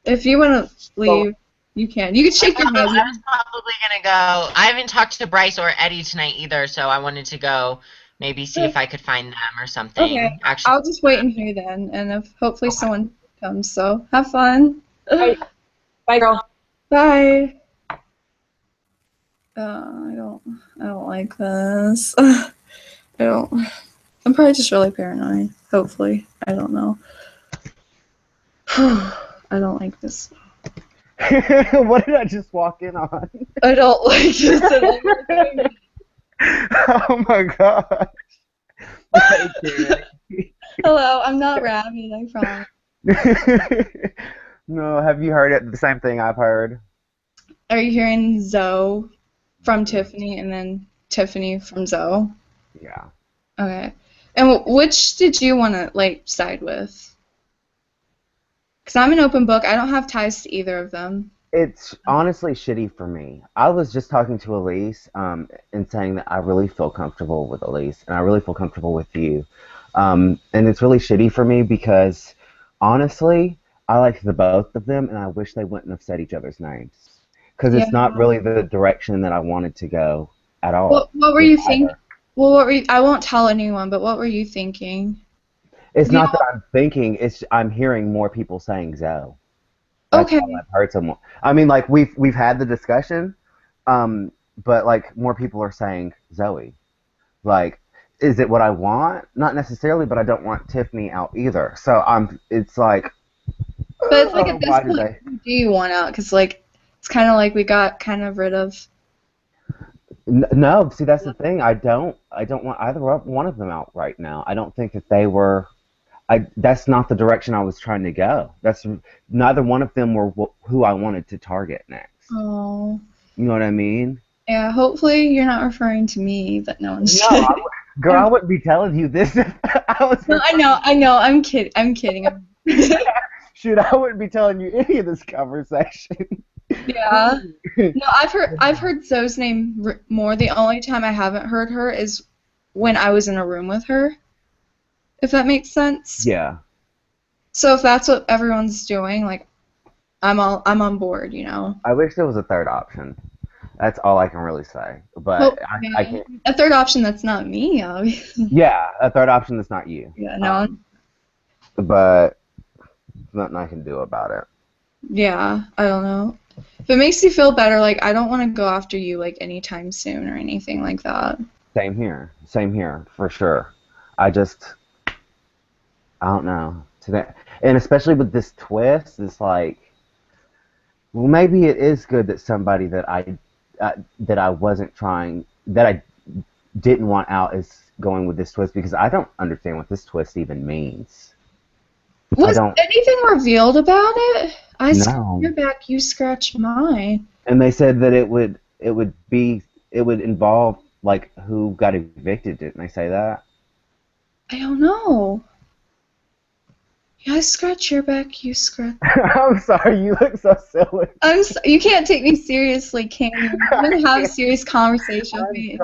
If you want to leave, you can. You can shake your head. I was probably gonna go. I haven't talked to Bryce or Eddie tonight either, so I wanted to go maybe see if I could find them or something. Okay, Actually, I'll just wait in here then, and if hopefully someone comes. So have fun. Bye, girl. Bye. I don't like this. I don't. I'm probably just really paranoid. Hopefully, I don't know. I don't like this. What did I just walk in on? I don't like this at all. Oh my god. Hello, I'm not rabid, I promise. No, have you heard it? The same thing I've heard. Are you hearing Zoe from Tiffany and then Tiffany from Zoe? Yeah. Okay. And which did you want to, like, side with? Because I'm an open book. I don't have ties to either of them. It's honestly shitty for me. I was just talking to Elise and saying that I really feel comfortable with Elise, and I really feel comfortable with you. And it's really shitty for me because, honestly, I like the both of them, and I wish they wouldn't have said each other's names. Because it's not really the direction that I wanted to go at all. What were you thinking? Well, I won't tell anyone, but what were you thinking? It's not that I'm thinking, it's I'm hearing more people saying Zoe. That's Okay. all I've heard someone. I mean, like, we've had the discussion, but, like, more people are saying Zoe. Like, is it what I want? Not necessarily, but I don't want Tiffany out either. So it's like... But it's like at this why did point, who do you want out? Because, like, it's kind of like we got kind of rid of... No, see, that's the thing. I don't want either one of them out right now. I don't think that they were... that's not the direction I was trying to go. Neither one of them were who I wanted to target next. Oh. You know what I mean? Yeah, hopefully you're not referring to me, but no one's... No, girl, I wouldn't be telling you this if I No, I know. I'm kidding. I'm kidding. Shoot, I wouldn't be telling you any of this conversation. Yeah. No, I've heard Zoe's name more. The only time I haven't heard her is when I was in a room with her. If that makes sense. Yeah. So if that's what everyone's doing, like, I'm on board, you know. I wish there was a third option. That's all I can really say. But Well, I can't. a third option that's not me, obviously. Yeah, a third option that's not you. Yeah, no. But there's nothing I can do about it. Yeah, I don't know. If it makes you feel better, like, I don't want to go after you, like, anytime soon or anything like that. Same here, for sure. I don't know. Today, and especially with this twist, it's like, well, maybe it is good that somebody that I wasn't trying, that I didn't want out is going with this twist, because I don't understand what this twist even means. Was anything revealed about it? I No. scratched your back, you scratched mine. And they said that it would involve, like, who got evicted. Didn't they say that? I don't know. Yeah, I scratch your back, you scratch. I'm sorry, you look so silly. You can't take me seriously, can you? I'm gonna have a serious conversation with me.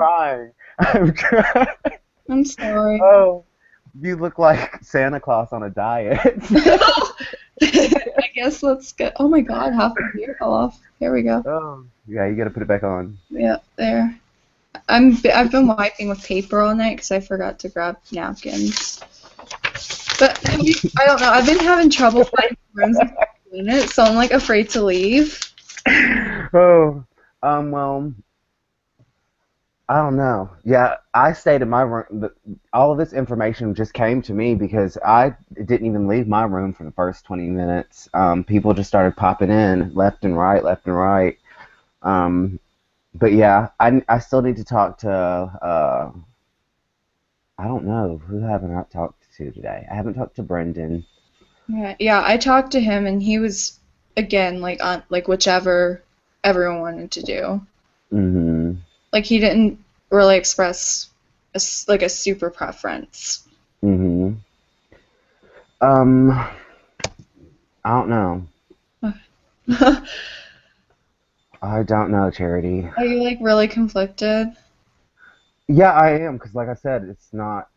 I'm trying. I'm sorry. Oh, you look like Santa Claus on a diet. I guess let's get. Oh my God, half the beer fell off. Here we go. Oh, yeah, you gotta put it back on. Yeah, there. I've been wiping with paper all night because I forgot to grab napkins. But I don't know. I've been having trouble finding rooms to clean it, so I'm like afraid to leave. Oh, well, I don't know. Yeah, I stayed in my room, but all of this information just came to me because I didn't even leave my room for the first 20 minutes. People just started popping in left and right. But yeah, I still need to talk to, I don't know, who haven't I talked to today? I haven't talked to Brendan. Yeah, I talked to him, and he was, again, like, on, like, whichever everyone wanted to do. Mm-hmm. Like, he didn't really express, a super preference. Mm-hmm. I don't know. I don't know, Charity. Are you, like, really conflicted? Yeah, I am, because like I said, it's not.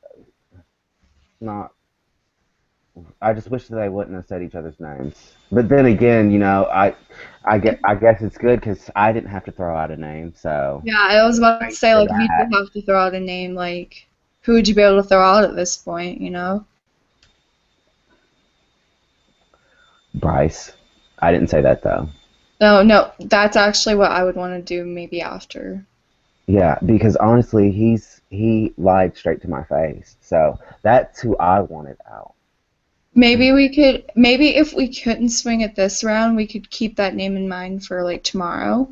I just wish that they wouldn't have said each other's names. But then again, you know, I guess it's good because I didn't have to throw out a name, so. Yeah, I was about to say, like, if you did have to throw out a name, like, who would you be able to throw out at this point, you know? Bryce. I didn't say that, though. No, that's actually what I would want to do maybe after. Yeah, because honestly, he lied straight to my face. So that's who I wanted out. Maybe if we couldn't swing it this round, we could keep that name in mind for like tomorrow.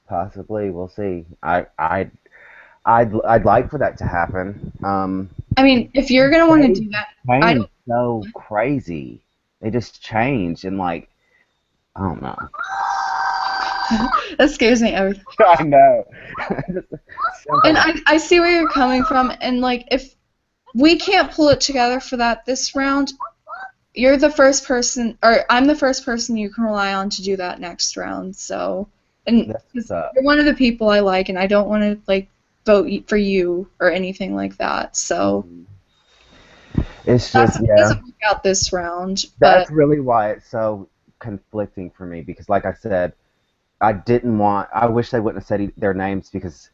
Possibly, we'll see. I'd like for that to happen. I mean, if you're gonna want to do that, I don't. So crazy. They just changed and like, I don't know. That scares me everything. I know. And I see where you're coming from, and like if we can't pull it together for that this round, you're the first person, or I'm the first person you can rely on to do that next round. So, and you're one of the people I like, and I don't want to like vote for you or anything like that. So it's just it doesn't work out this round. That's really why it's so conflicting for me because, like I said, I wish they wouldn't have said their names because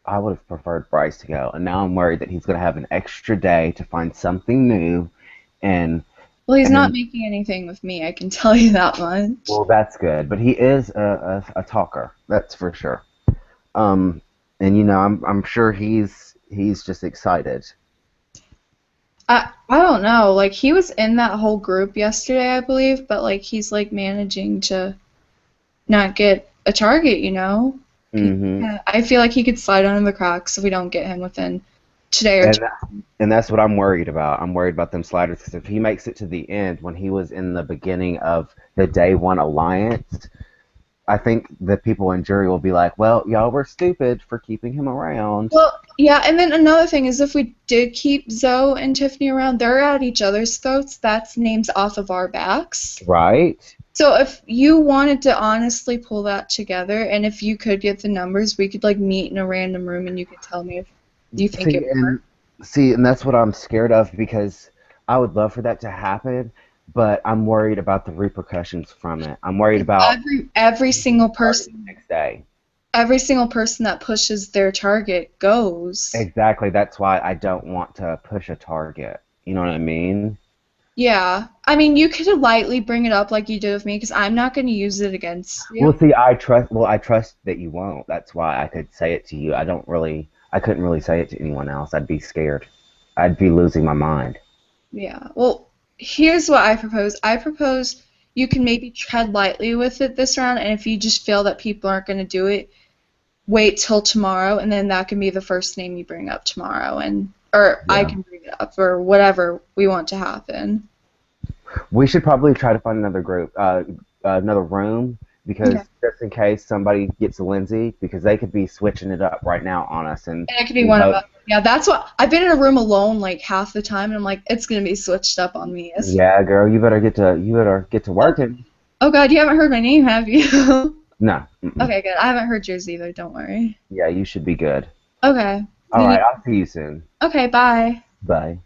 I would have preferred Bryce to go, and now I'm worried that he's going to have an extra day to find something new, well, he's not making anything with me, I can tell you that much. Well, that's good, but he is a talker, that's for sure. And you know, I'm sure he's just excited. I don't know, like he was in that whole group yesterday, I believe, but like he's like managing to not get a target, you know. Mm-hmm. I feel like he could slide under the cracks if we don't get him within today or tomorrow. And that's what I'm worried about. I'm worried about them sliders because if he makes it to the end, when he was in the beginning of the Day One Alliance, I think the people in jury will be like, well, y'all were stupid for keeping him around. Well, yeah, and then another thing is if we did keep Zoe and Tiffany around, they're at each other's throats. That's names off of our backs. Right? So if you wanted to honestly pull that together, and if you could get the numbers, we could like meet in a random room, and you could tell me if you think See, it would work. and that's what I'm scared of because I would love for that to happen, but I'm worried about the repercussions from it. I'm worried about Every single the person, next day. every single person that pushes their target goes. Exactly. That's why I don't want to push a target. You know what I mean? Yeah, I mean, you could lightly bring it up like you did with me, because I'm not going to use it against you. Well, see, I trust. Well, I trust that you won't. That's why I could say it to you. I couldn't really say it to anyone else. I'd be scared. I'd be losing my mind. Yeah. Well, here's what I propose. I propose you can maybe tread lightly with it this round, and if you just feel that people aren't going to do it, wait till tomorrow, and then that can be the first name you bring up tomorrow, or I Yeah. can bring it up, or whatever we want to happen. We should probably try to find another group, another room, because Okay. just in case somebody gets Lindsay, because they could be switching it up right now on us, and And it could be we one of both. us. Yeah, that's what I've been in a room alone like half the time, and I'm like, it's gonna be switched up on me. Yeah, girl, you better get to working. Oh God, you haven't heard my name, have you? No. Mm-mm. Okay, good. I haven't heard yours either. Don't worry. Yeah, you should be good. Okay. All right, I'll see you soon. Okay. Bye. Bye.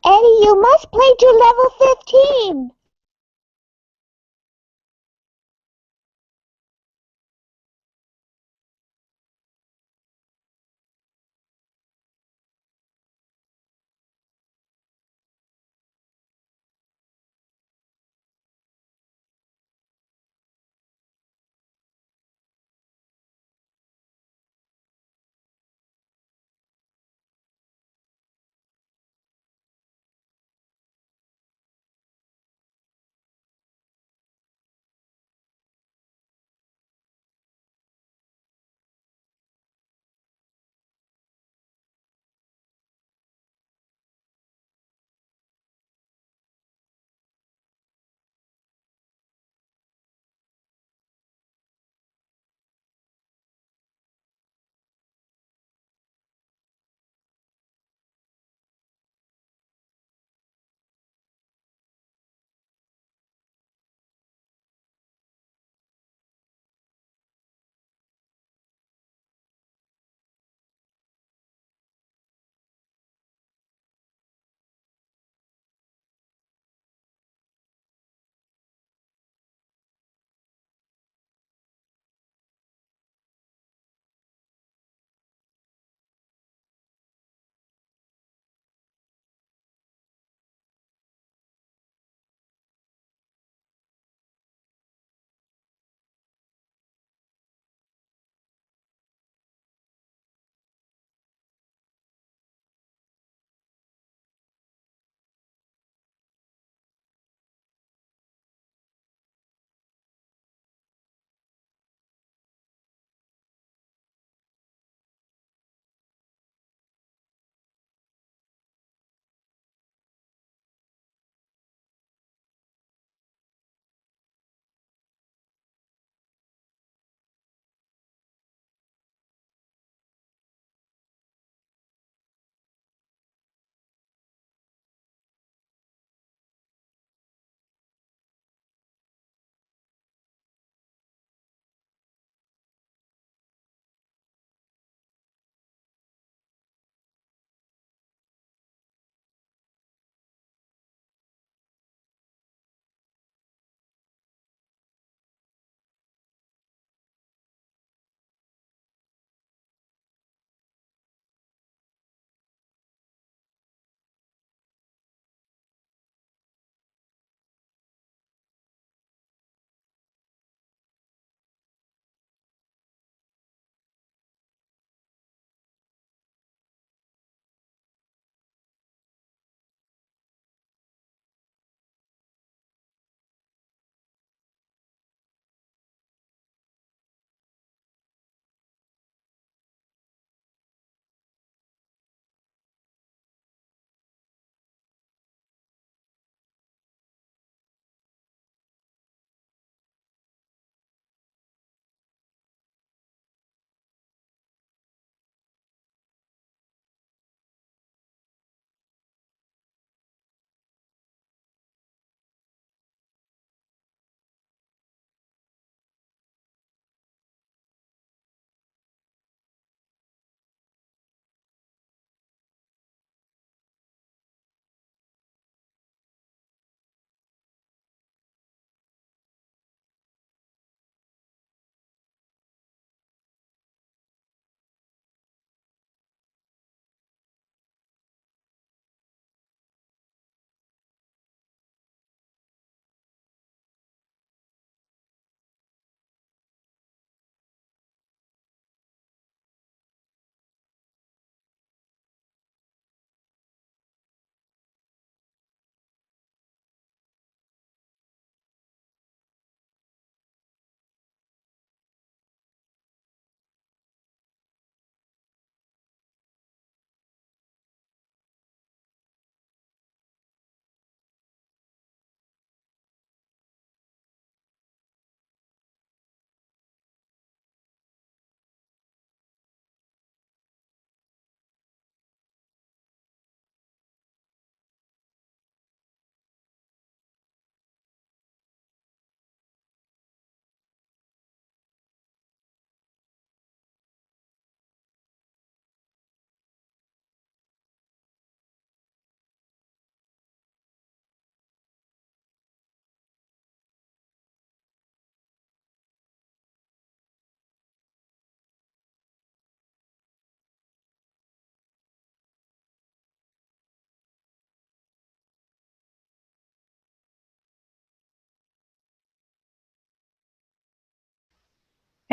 Eddie, you must play to level 15.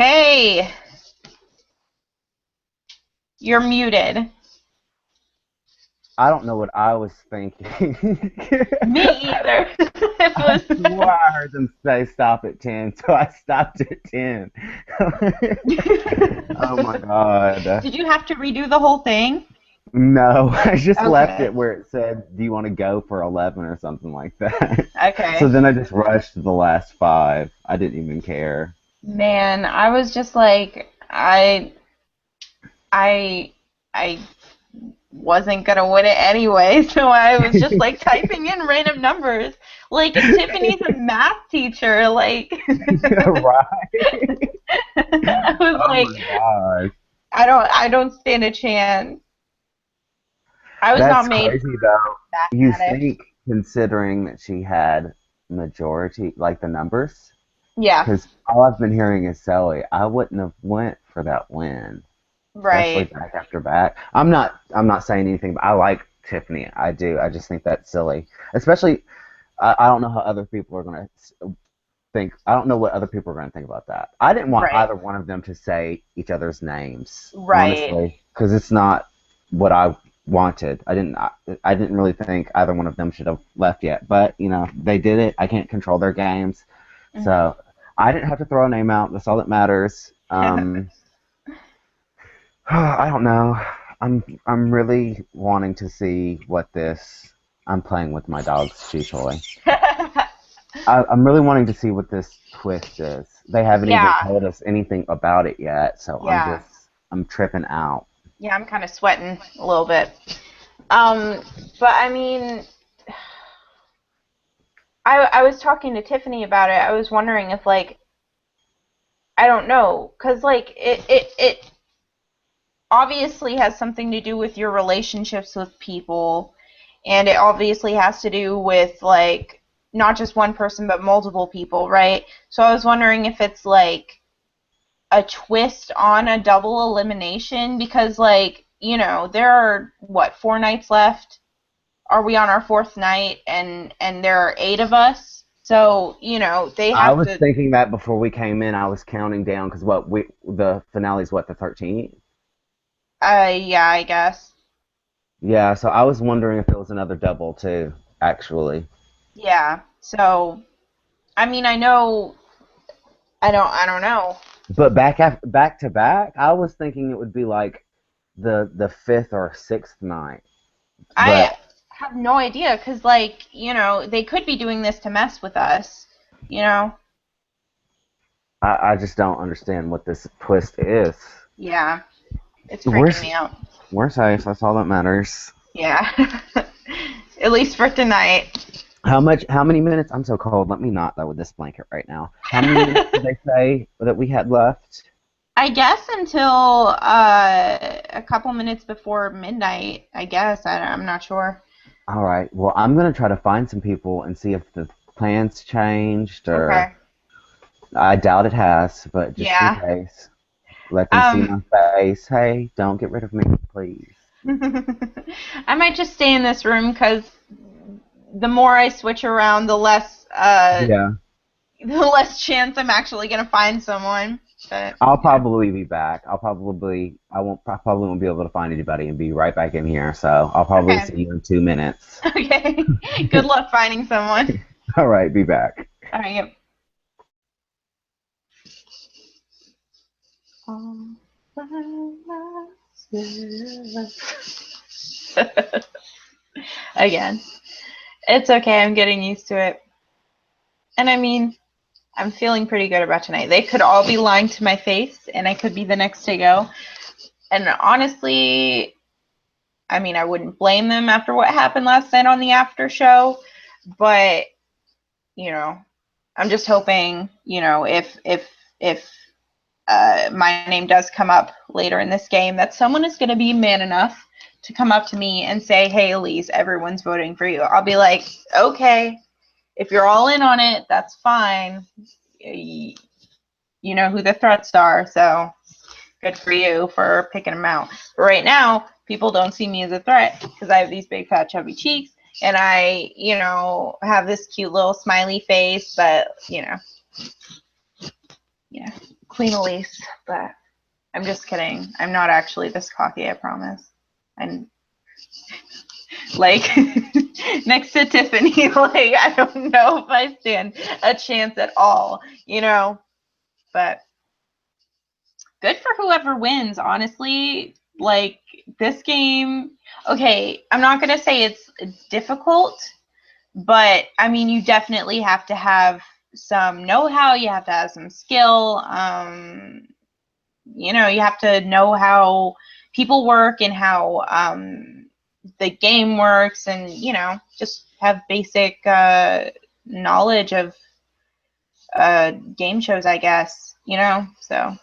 Hey, you're muted. I don't know what I was thinking. Me either. It I was. swore I heard them say stop at 10, so I stopped at 10. Oh my god. Did you have to redo the whole thing? No, I just left Okay. it where it said, do you want to go for 11 or something like that. Okay. So then I just rushed to the last 5. I didn't even care. Man, I was just like, I wasn't gonna win it anyway, so I was just like typing in random numbers. Like Tiffany's a math teacher, like Right? I was Oh like, my gosh. I don't stand a chance. I was That's not made crazy though. for You mathematics. think, considering that she had majority, like the numbers, Yeah, because all I've been hearing is Sally, I wouldn't have went for that win, especially right. back after back. I'm not saying anything, but I like Tiffany. I do. I just think that's silly. Especially, I don't know how other people are gonna think. I don't know what other people are gonna think about that. I didn't want Right. either one of them to say each other's names, Right. honestly, because it's not what I wanted. I didn't really think either one of them should have left yet, but they did it. I can't control their games, so I didn't have to throw a name out. That's all that matters. I don't know. I'm really wanting to see what this. I'm playing with my dogs, usually. I'm really wanting to see what this twist is. They haven't even Yeah. told us anything about it yet, so Yeah. I'm tripping out. Yeah, I'm kind of sweating a little bit. But I mean, I was talking to Tiffany about it. I was wondering if like I don't know, 'cause like it obviously has something to do with your relationships with people, and it obviously has to do with like not just one person but multiple people, right? So I was wondering if it's like a twist on a double elimination because like, there are what, 4 nights left? Are we on our 4th night and there are 8 of us? So, they I have was to thinking that before we came in. I was counting down because the finale's what, the 13th? yeah, I guess. Yeah, so I was wondering if it was another double too, actually. Yeah. So, I mean, I don't know. But back to back, I was thinking it would be like the 5th or 6th night. I But have no idea cuz like, they could be doing this to mess with us, you know? I just don't understand what this twist is. Yeah. It's We're freaking me out. we're safe. That's all that matters. Yeah. At least for tonight. How many minutes? I'm so cold. Let me not though with this blanket right now. How many minutes did they say that we had left? I guess until a couple minutes before midnight, I guess. I'm not sure. All right. Well, I'm gonna try to find some people and see if the plans changed, or Okay. I doubt it has, but just Yeah. in case, let them see my face. Hey, don't get rid of me, please. I might just stay in this room because the more I switch around, the less Yeah. the less chance I'm actually gonna find someone. But I'll probably be back. I probably won't be able to find anybody and be right back in here. So I'll probably Okay. see you in 2 minutes. okay. Good luck finding someone. All right, be back. All right. Yep. Again. It's okay. I'm getting used to it. And I mean, I'm feeling pretty good about tonight. They could all be lying to my face, and I could be the next to go. And honestly, I mean, I wouldn't blame them after what happened last night on the after show. But, I'm just hoping, if my name does come up later in this game, that someone is going to be man enough to come up to me and say, hey, Elise, everyone's voting for you. I'll be like, okay, if you're all in on it, that's fine. You know who the threats are, so good for you for picking them out. But right now, people don't see me as a threat because I have these big, fat, chubby cheeks, and I, have this cute little smiley face, but, yeah. Queen Elise, but I'm just kidding. I'm not actually this cocky, I promise. And like next to Tiffany, like I don't know if I stand a chance at all, you know. But good for whoever wins, honestly. Like this game, okay, I'm not gonna say it's difficult, but I mean you definitely have to have some know-how, you have to have some skill, you know, you have to know how people work and how the game works, and you know, just have basic knowledge of game shows, I guess, you know. So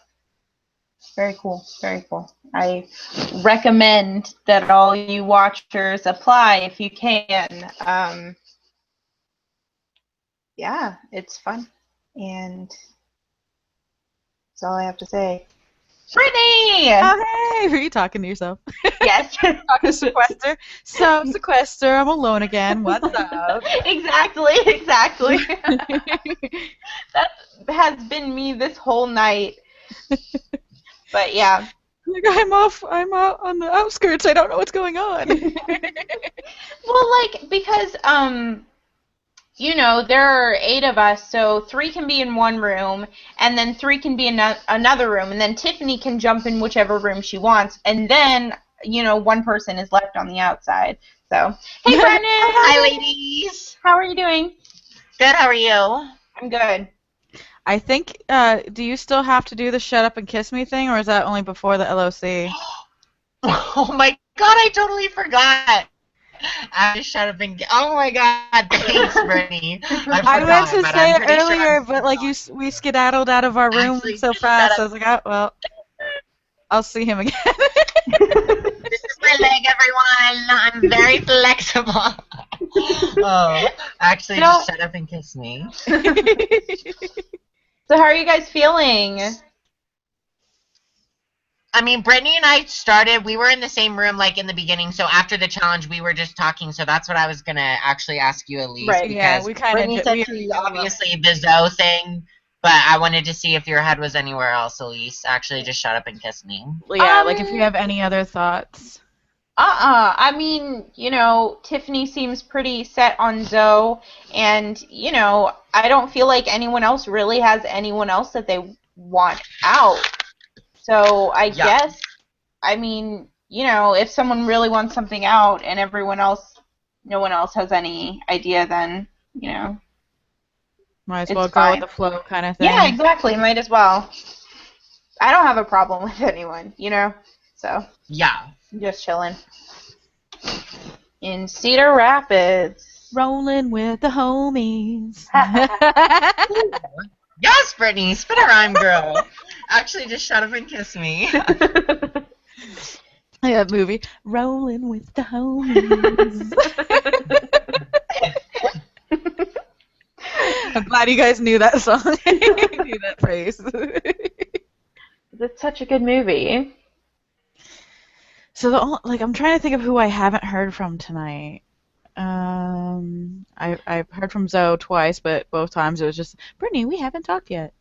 very cool, very cool. I recommend that all you watchers apply if you can. Yeah, it's fun, and that's all I have to say. Brittany! Oh, hey! Were you talking to yourself? Yes. Talking to Sequester. So, Sequester, I'm alone again. What's up? Exactly. That has been me this whole night. But yeah. Like, I'm out on the outskirts. I don't know what's going on. Well, like, because, you know, there are 8 of us, so 3 can be in one room, and then 3 can be in another room, and then Tiffany can jump in whichever room she wants, and then, you know, one person is left on the outside. So, hey, Brennan! Hi, ladies! How are you doing? Good, how are you? I'm good. I think, do you still have to do the shut up and kiss me thing, or is that only before the LOC? Oh my god, I totally forgot! I just shut up and oh my god, thanks, Brittany. I meant to say it earlier, but like we skedaddled out of our room so fast, I was like, oh, well, I'll see him again. This is my leg, everyone. I'm very flexible. Oh, actually, just shut up and kiss me. So how are you guys feeling? I mean, Brittany and I started, we were in the same room, like, in the beginning, so after the challenge, we were just talking, so that's what I was gonna actually ask you, Elise. Right, yeah, we kind of Brittany said she's obviously the Zoe thing, but I wanted to see if your head was anywhere else, Elise. Actually, just shut up and kiss me. Yeah, like, if you have any other thoughts. I mean, you know, Tiffany seems pretty set on Zoe, and, you know, I don't feel like anyone else really has anyone else that they want out. So I guess, I mean, you know, if someone really wants something out and no one else has any idea, then, you know. Might as well go with the flow kind of thing. Yeah, exactly. Might as well. I don't have a problem with anyone, you know, so. Yeah. Just chilling. In Cedar Rapids. Rolling with the homies. Yes, Brittany, spit a rhyme, girl. Actually, just shut up and kiss me. That movie, Rolling with the Homies. I'm glad you guys knew that song. Knew that phrase. It's such a good movie. So I'm trying to think of who I haven't heard from tonight. I've heard from Zoe twice, but both times it was just, Brittany, we haven't talked yet.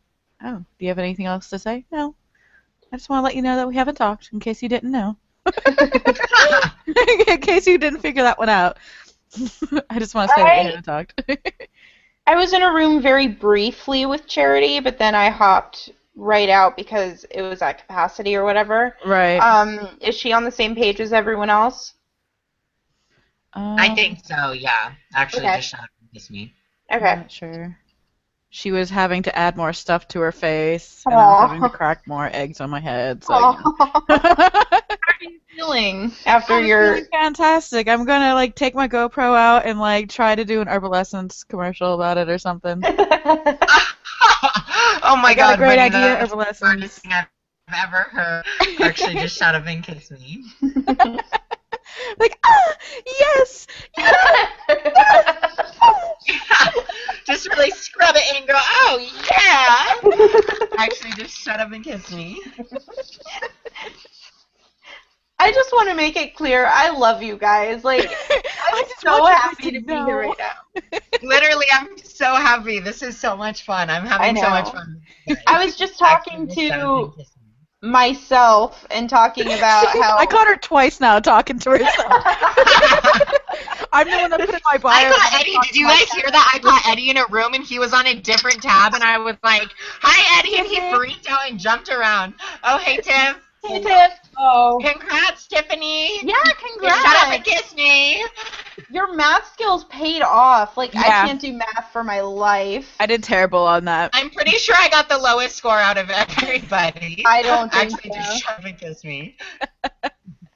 Oh, do you have anything else to say? No. I just want to let you know that we haven't talked, in case you didn't know. In case you didn't figure that one out. I just want to say that we haven't talked. I was in a room very briefly with Charity, but then I hopped right out because it was at capacity or whatever. Right. Is she on the same page as everyone else? I think so, yeah. Actually, just shut up and kiss me. Okay. I'm not sure. She was having to add more stuff to her face, and I was having to crack more eggs on my head. So, How are you feeling after your... feeling fantastic. I'm gonna like take my GoPro out and like try to do an Herbal Essence commercial about it or something. Oh my god, got a great Brittany, idea, that's Herbal the Essence. hardest thing I've ever heard. Actually, just shut up and kiss me. Like, yes! Just really scrub it and go, oh yeah! Actually, just shut up and kiss me. I just want to make it clear, I love you guys. Like, I'm so happy to be here right now. Literally, I'm so happy. This is so much fun. I'm having so much fun. I was just talking to myself and talking about how I caught her twice now talking to herself. I'm the one that put in my bio. I caught Eddie. Did you guys hear that? I caught Eddie in a room and he was on a different tab, and I was like, "Hi, Eddie," and he freaked out and jumped around. Oh, hey, Tiff. Hey, Tiff. Oh. Congrats, Tiffany. Yeah, congrats. Shut up and kiss me. Your math skills paid off. Like, I Yeah. can't do math for my life. I did terrible on that. I'm pretty sure I got the lowest score out of everybody. I don't think Actually, so. just shut up and kiss me.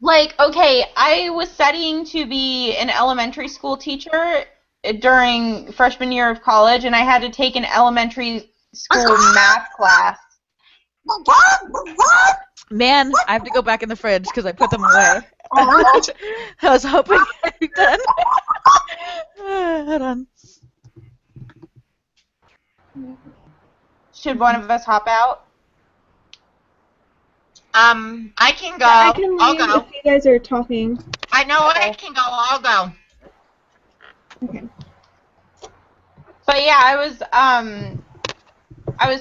Like, okay, I was studying to be an elementary school teacher during freshman year of college, and I had to take an elementary school math class. Man, I have to go back in the fridge because I put them away. I was hoping I'd be done. Hold on. Should one of us hop out? I can go. I can I'll leave go. if you guys are talking. I know I can go. I'll go. But yeah, I was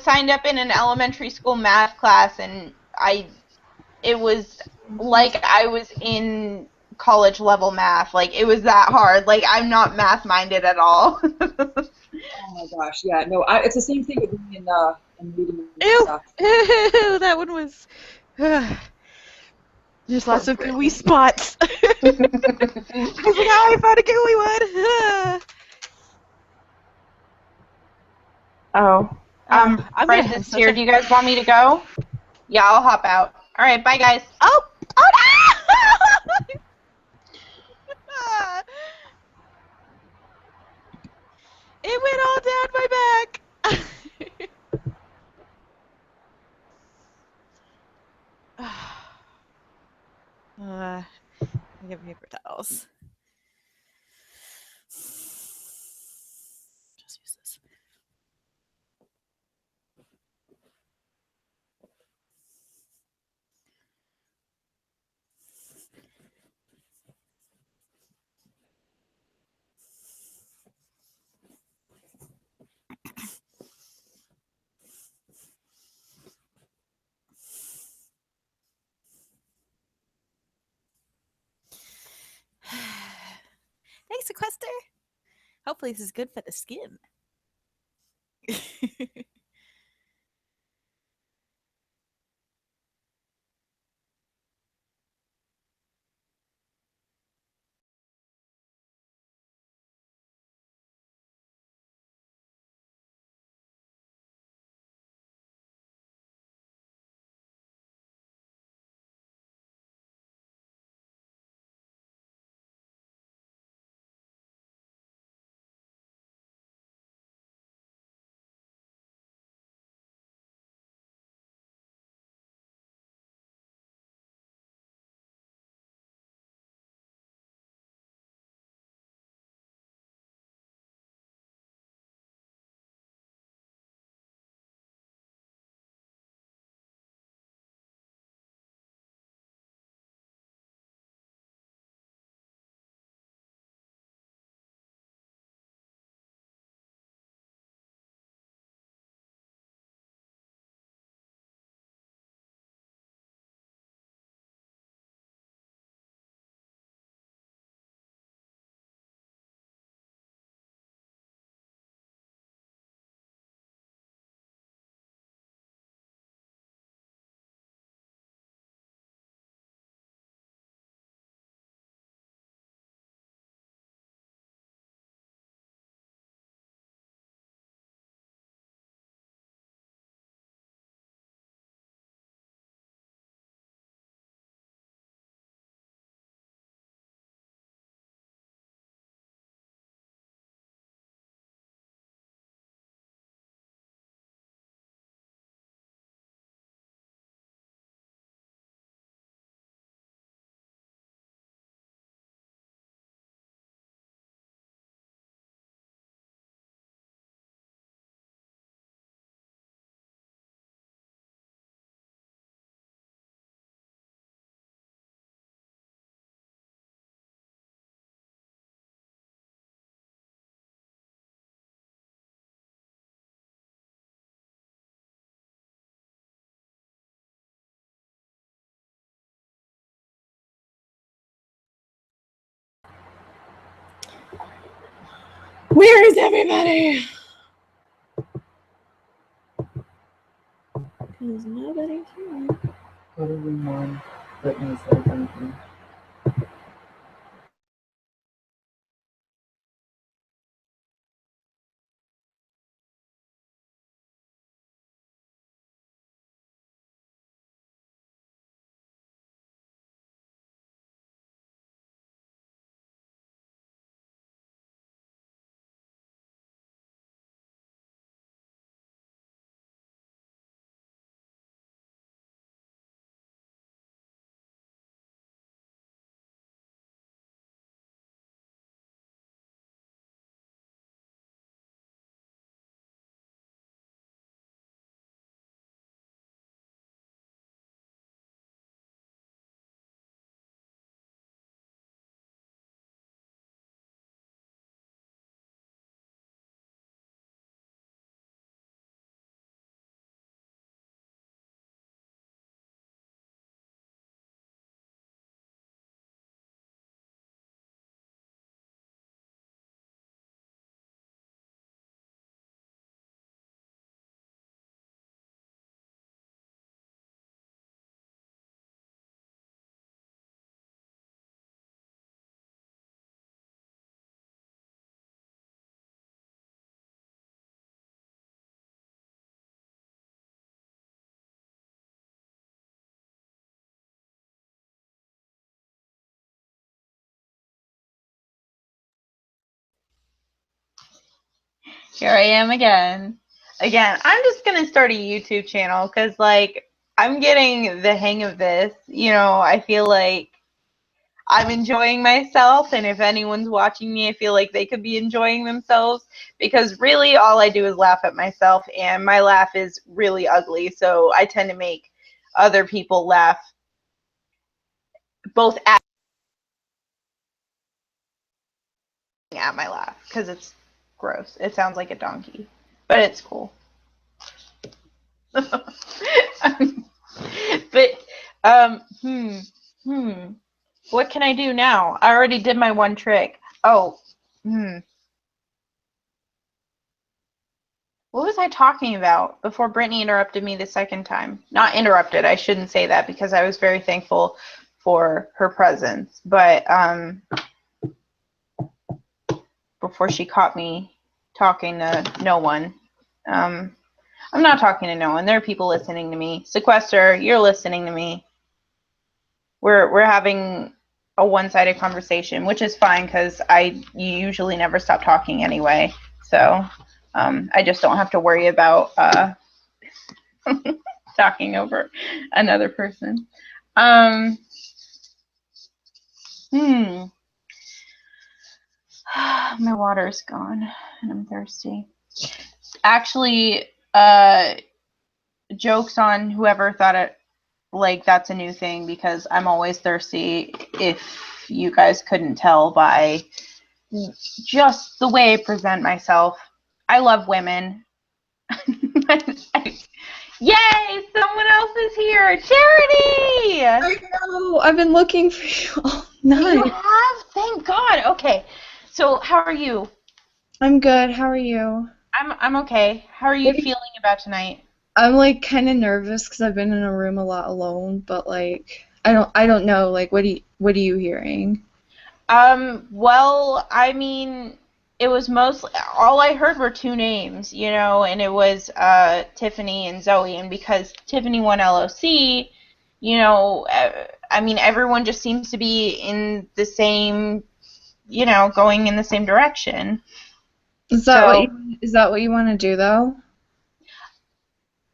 signed up in an elementary school math class, and it was like I was in college level math. Like, it was that hard. Like, I'm not math minded at all. Oh my gosh, yeah, no, it's the same thing with me in reading and Ew! stuff. Ew! That one was. There's lots of gooey spots. I was like, oh, I found a gooey one. Oh. I'm gonna Bryce have is such here. a- Do you guys want me to go? Yeah, I'll hop out. All right, bye, guys. Oh! Oh no! It went all down my back. I get paper towels. Just use this. Thanks, Sequester. Hopefully this is good for the skin. Where is everybody? Because nobody's here. Go to room 1. Brittany's there drinking. Here I am again. Again, I'm just going to start a YouTube channel because, like, I'm getting the hang of this. You know, I feel like I'm enjoying myself, and if anyone's watching me, I feel like they could be enjoying themselves because really all I do is laugh at myself, and my laugh is really ugly, so I tend to make other people laugh both at my laugh because it's gross. It sounds like a donkey, but it's cool. But what can I do now? I already did my one trick. Oh, what was I talking about before Brittany interrupted me the second time? Not interrupted, I shouldn't say that because I was very thankful for her presence, but before she caught me talking to no one. I'm not talking to no one. There are people listening to me. Sequester, you're listening to me. We're having a one-sided conversation, which is fine because you usually never stop talking anyway. So I just don't have to worry about talking over another person. My water's gone and I'm thirsty. Actually, jokes on whoever thought it, like, that's a new thing because I'm always thirsty, if you guys couldn't tell by just the way I present myself. I love women. Yay! Someone else is here! Charity! I know! I've been looking for you all night. You have? Thank God. Okay. So, how are you? I'm good. How are you? I'm okay. How are you feeling about tonight? I'm like kind of nervous because I've been in a room a lot alone, but like I don't know. Like, what are you hearing? Well, I mean, it was mostly all I heard were two names, you know, and it was Tiffany and Zoe, and because Tiffany won LOC, you know, I mean, everyone just seems to be in the same, you know, going in the same direction. Is that what you want to do though?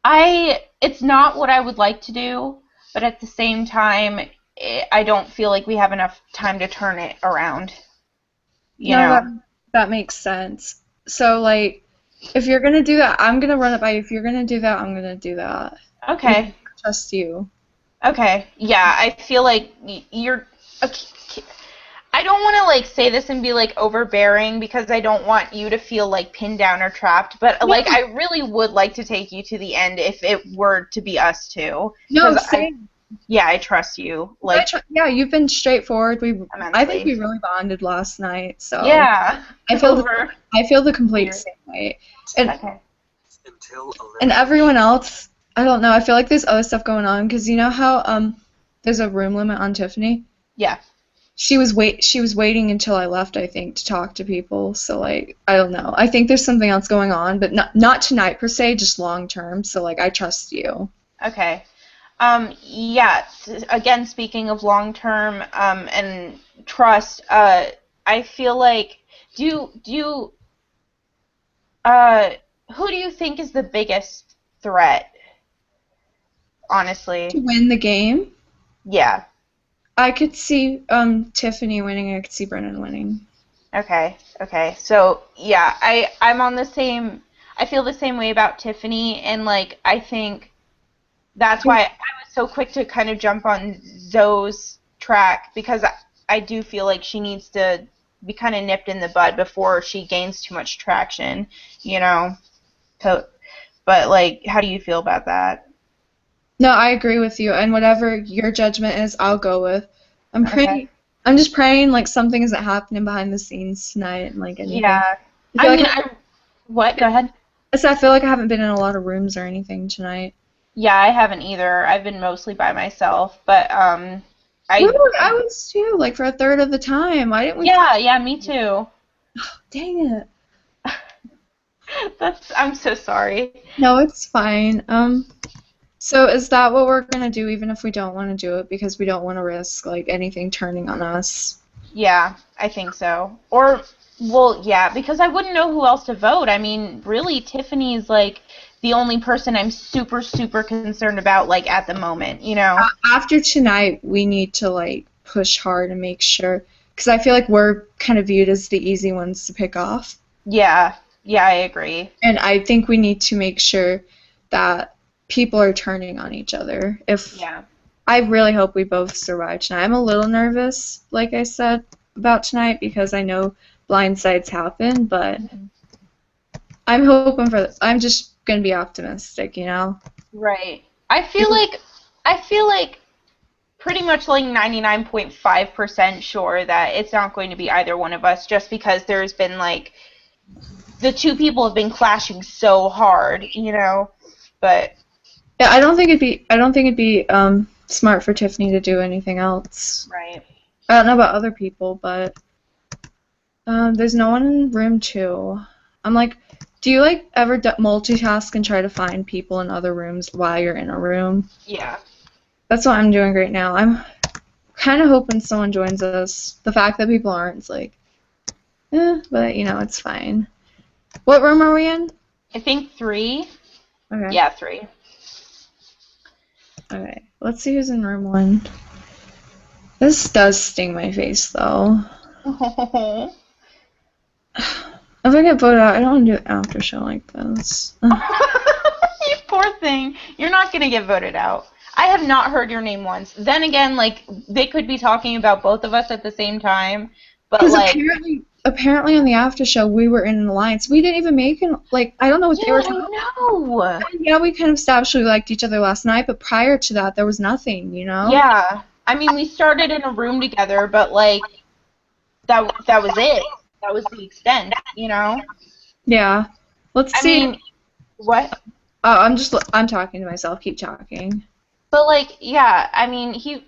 It's not what I would like to do, but at the same time, I don't feel like we have enough time to turn it around. You know? That makes sense. So, like, if you're going to do that, I'm going to run it by you. If you're going to do that, I'm going to do that. Okay. I trust you. Okay. Yeah, I feel like you're... Okay. I don't want to, like, say this and be, like, overbearing because I don't want you to feel, like, pinned down or trapped. But, like, I really would like to take you to the end if it were to be us two. No, same. Yeah, I trust you. Like, Yeah, you've been straightforward. I think we immensely. really bonded last night. So Yeah. I feel Over. I feel the complete Weird. same way. And Okay. Until and everyone else, I don't know. I feel like there's other stuff going on because you know how there's a room limit on Tiffany. Yeah. She was waiting until I left, I think, to talk to people. So like I don't know. I think there's something else going on, but not tonight per se, just long term. So like I trust you. Okay. Yeah. Again, speaking of long term and trust, I feel like who do you think is the biggest threat? Honestly. To win the game, Yeah. I could see Tiffany winning. I could see Brennan winning. Okay. So yeah, I'm on the same. I feel the same way about Tiffany, and like I think that's why I was so quick to kind of jump on Zoe's track because I do feel like she needs to be kind of nipped in the bud before she gains too much traction, you know. But like, how do you feel about that? No, I agree with you. And whatever your judgment is, I'll go with. I'm praying. Okay. I'm just praying like something isn't happening behind the scenes tonight and like anything. Yeah. I feel like What? Go ahead. I feel like I haven't been in a lot of rooms or anything tonight. Yeah, I haven't either. I've been mostly by myself, but I was too, like for a third of the time. Why didn't we? Yeah, me too. Dang it. I'm so sorry. No, it's fine. So is that what we're gonna do, even if we don't want to do it, because we don't want to risk like anything turning on us? Yeah, I think so. Or, well, yeah, because I wouldn't know who else to vote. I mean, really, Tiffany's like the only person I'm super, super concerned about, like at the moment, you know? After tonight, we need to like push hard and make sure, because I feel like we're kind of viewed as the easy ones to pick off. Yeah, I agree. And I think we need to make sure that people are turning on each other. Yeah. I really hope we both survive tonight. I'm a little nervous, like I said, about tonight because I know blindsides happen, but I'm hoping I'm just gonna be optimistic, you know? Right. I feel like pretty much like 99.5% sure that it's not going to be either one of us just because there's been like the two people have been clashing so hard, you know? But yeah, I don't think it'd be smart for Tiffany to do anything else. Right. I don't know about other people, but there's no one in room 2. I'm like, do you like ever multitask and try to find people in other rooms while you're in a room? Yeah. That's what I'm doing right now. I'm kind of hoping someone joins us. The fact that people aren't is like, but you know, it's fine. What room are we in? I think 3. Okay. Yeah, 3. Okay, let's see who's in room 1. This does sting my face, though. Oh. If I get voted out, I don't want to do an after show like this. You poor thing. You're not going to get voted out. I have not heard your name once. Then again, like, they could be talking about both of us at the same time. But, like, apparently on the after show, we were in an alliance. We didn't even make an, like, I don't know what they were talking about. Yeah, we kind of established we liked each other last night, but prior to that, there was nothing, you know? Yeah. I mean, we started in a room together, but, like, that was it. That was the extent, you know? Yeah. Let's see. I mean, what? I'm talking to myself. Keep talking. But, like, yeah, I mean, he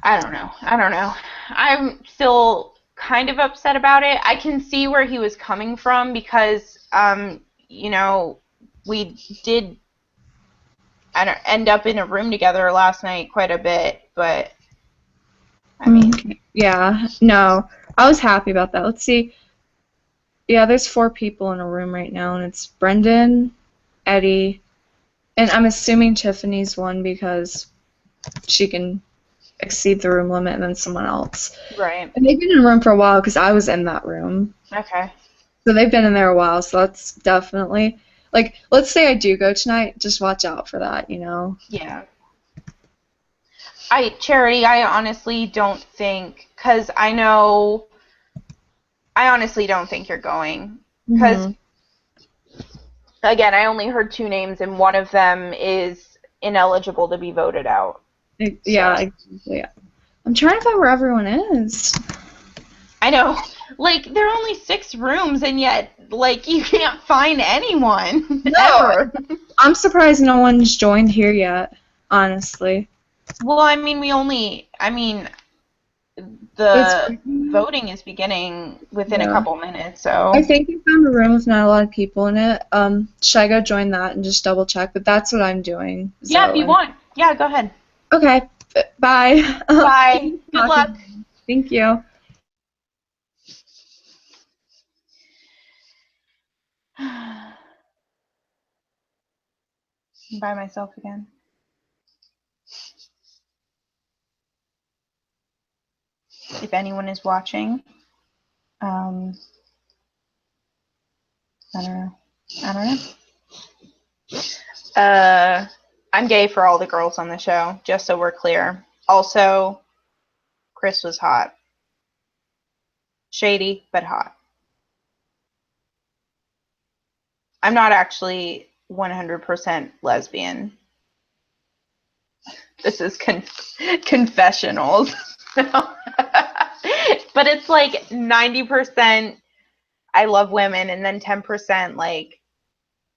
I don't know. I'm still kind of upset about it. I can see where he was coming from because, you know, we did end up in a room together last night quite a bit, but, I mean. Yeah, no. I was happy about that. Let's see. Yeah, there's 4 people in a room right now, and it's Brendan, Eddie, and I'm assuming Tiffany's one because she can exceed the room limit and then someone else. Right. And they've been in a room for a while because I was in that room. Okay. So they've been in there a while, so that's definitely, like, let's say I do go tonight, just watch out for that, you know? Yeah. Charity, I honestly don't think, because I honestly don't think you're going. Because, again, I only heard 2 names, and one of them is ineligible to be voted out. Yeah, exactly. I'm trying to find where everyone is. I know. Like, there are only 6 rooms, and yet, like, you can't find anyone. Ever. I'm surprised no one's joined here yet, honestly. Well, I mean, the voting is beginning within a couple minutes, so. I think you found a room with not a lot of people in it. Should I go join that and just double check? But that's what I'm doing. Yeah, if you want. Yeah, go ahead. Okay. Bye. Bye. Good luck. Thank you. By myself again. If anyone is watching, I don't know. I'm gay for all the girls on the show, just so we're clear. Also, Chris was hot. Shady, but hot. I'm not actually 100% lesbian. This is confessionals. But it's like 90% I love women, and then 10% like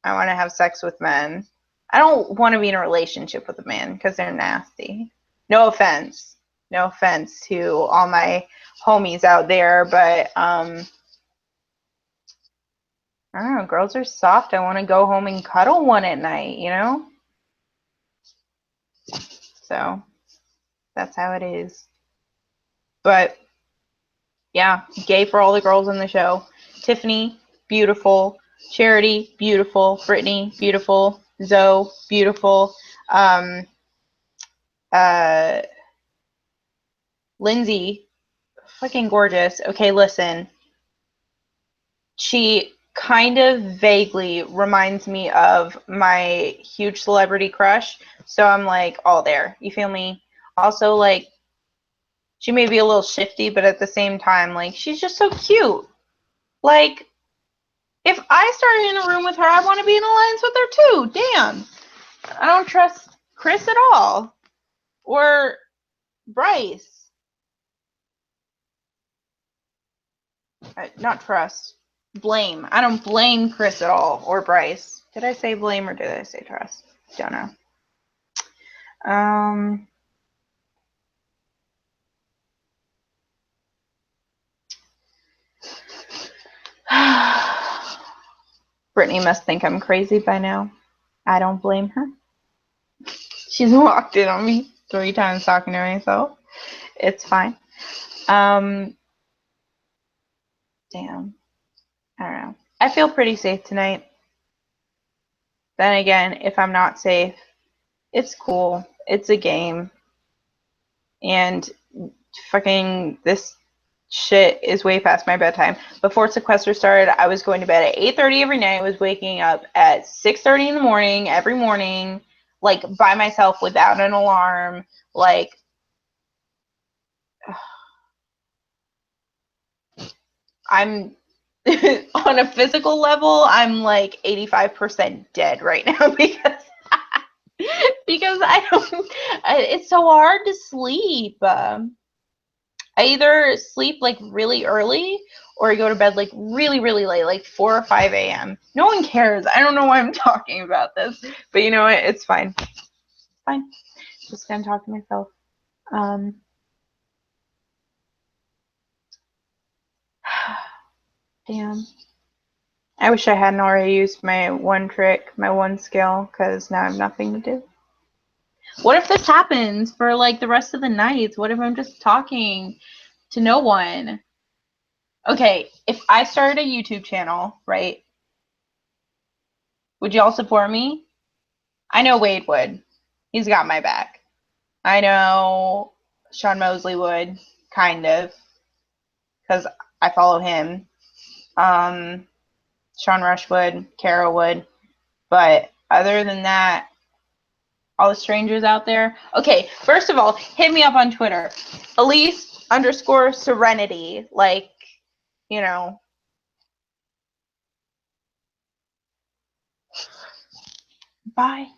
I want to have sex with men. I don't want to be in a relationship with a man because they're nasty. No offense. No offense to all my homies out there, but I don't know, girls are soft. I want to go home and cuddle one at night, you know? So that's how it is. But yeah, gay for all the girls on the show. Tiffany, beautiful. Charity, beautiful. Brittany, beautiful. Zoe, beautiful. Lindsay, fucking gorgeous. Okay, listen. She kind of vaguely reminds me of my huge celebrity crush. So I'm like all there. You feel me? Also, like, she may be a little shifty, but at the same time, like, she's just so cute. Like, if I started in a room with her, I want to be in alliance with her too. Damn. I don't trust Chris at all. Or Bryce. Not trust. Blame. I don't blame Chris at all. Or Bryce. Did I say blame or did I say trust? Don't know. Brittany must think I'm crazy by now. I don't blame her. She's walked in on me 3 times talking to myself. It's fine. Damn. I don't know. I feel pretty safe tonight. Then again, if I'm not safe, it's cool. It's a game. And fucking this shit is way past my bedtime. Before sequester started, I was going to bed at 8:30 every night. I was waking up at 6:30 in the morning every morning, like by myself without an alarm. Like, I'm on a physical level, I'm like 85% dead right now because I don't. It's so hard to sleep. I either sleep like really early or I go to bed like really, really late, like 4 or 5 a.m. No one cares. I don't know why I'm talking about this, but you know what? It's fine. It's fine. Just gonna talk to myself. Damn. I wish I hadn't already used my one trick, my one skill, because now I have nothing to do. What if this happens for like the rest of the nights? What if I'm just talking to no one? Okay, if I started a YouTube channel, right? Would y'all support me? I know Wade would. He's got my back. I know Sean Mosley would, kind of, because I follow him. Sean Rush would, Kara would, but other than that, all the strangers out there. Okay, first of all, hit me up on Twitter, Elise_Serenity, like, you know. Bye.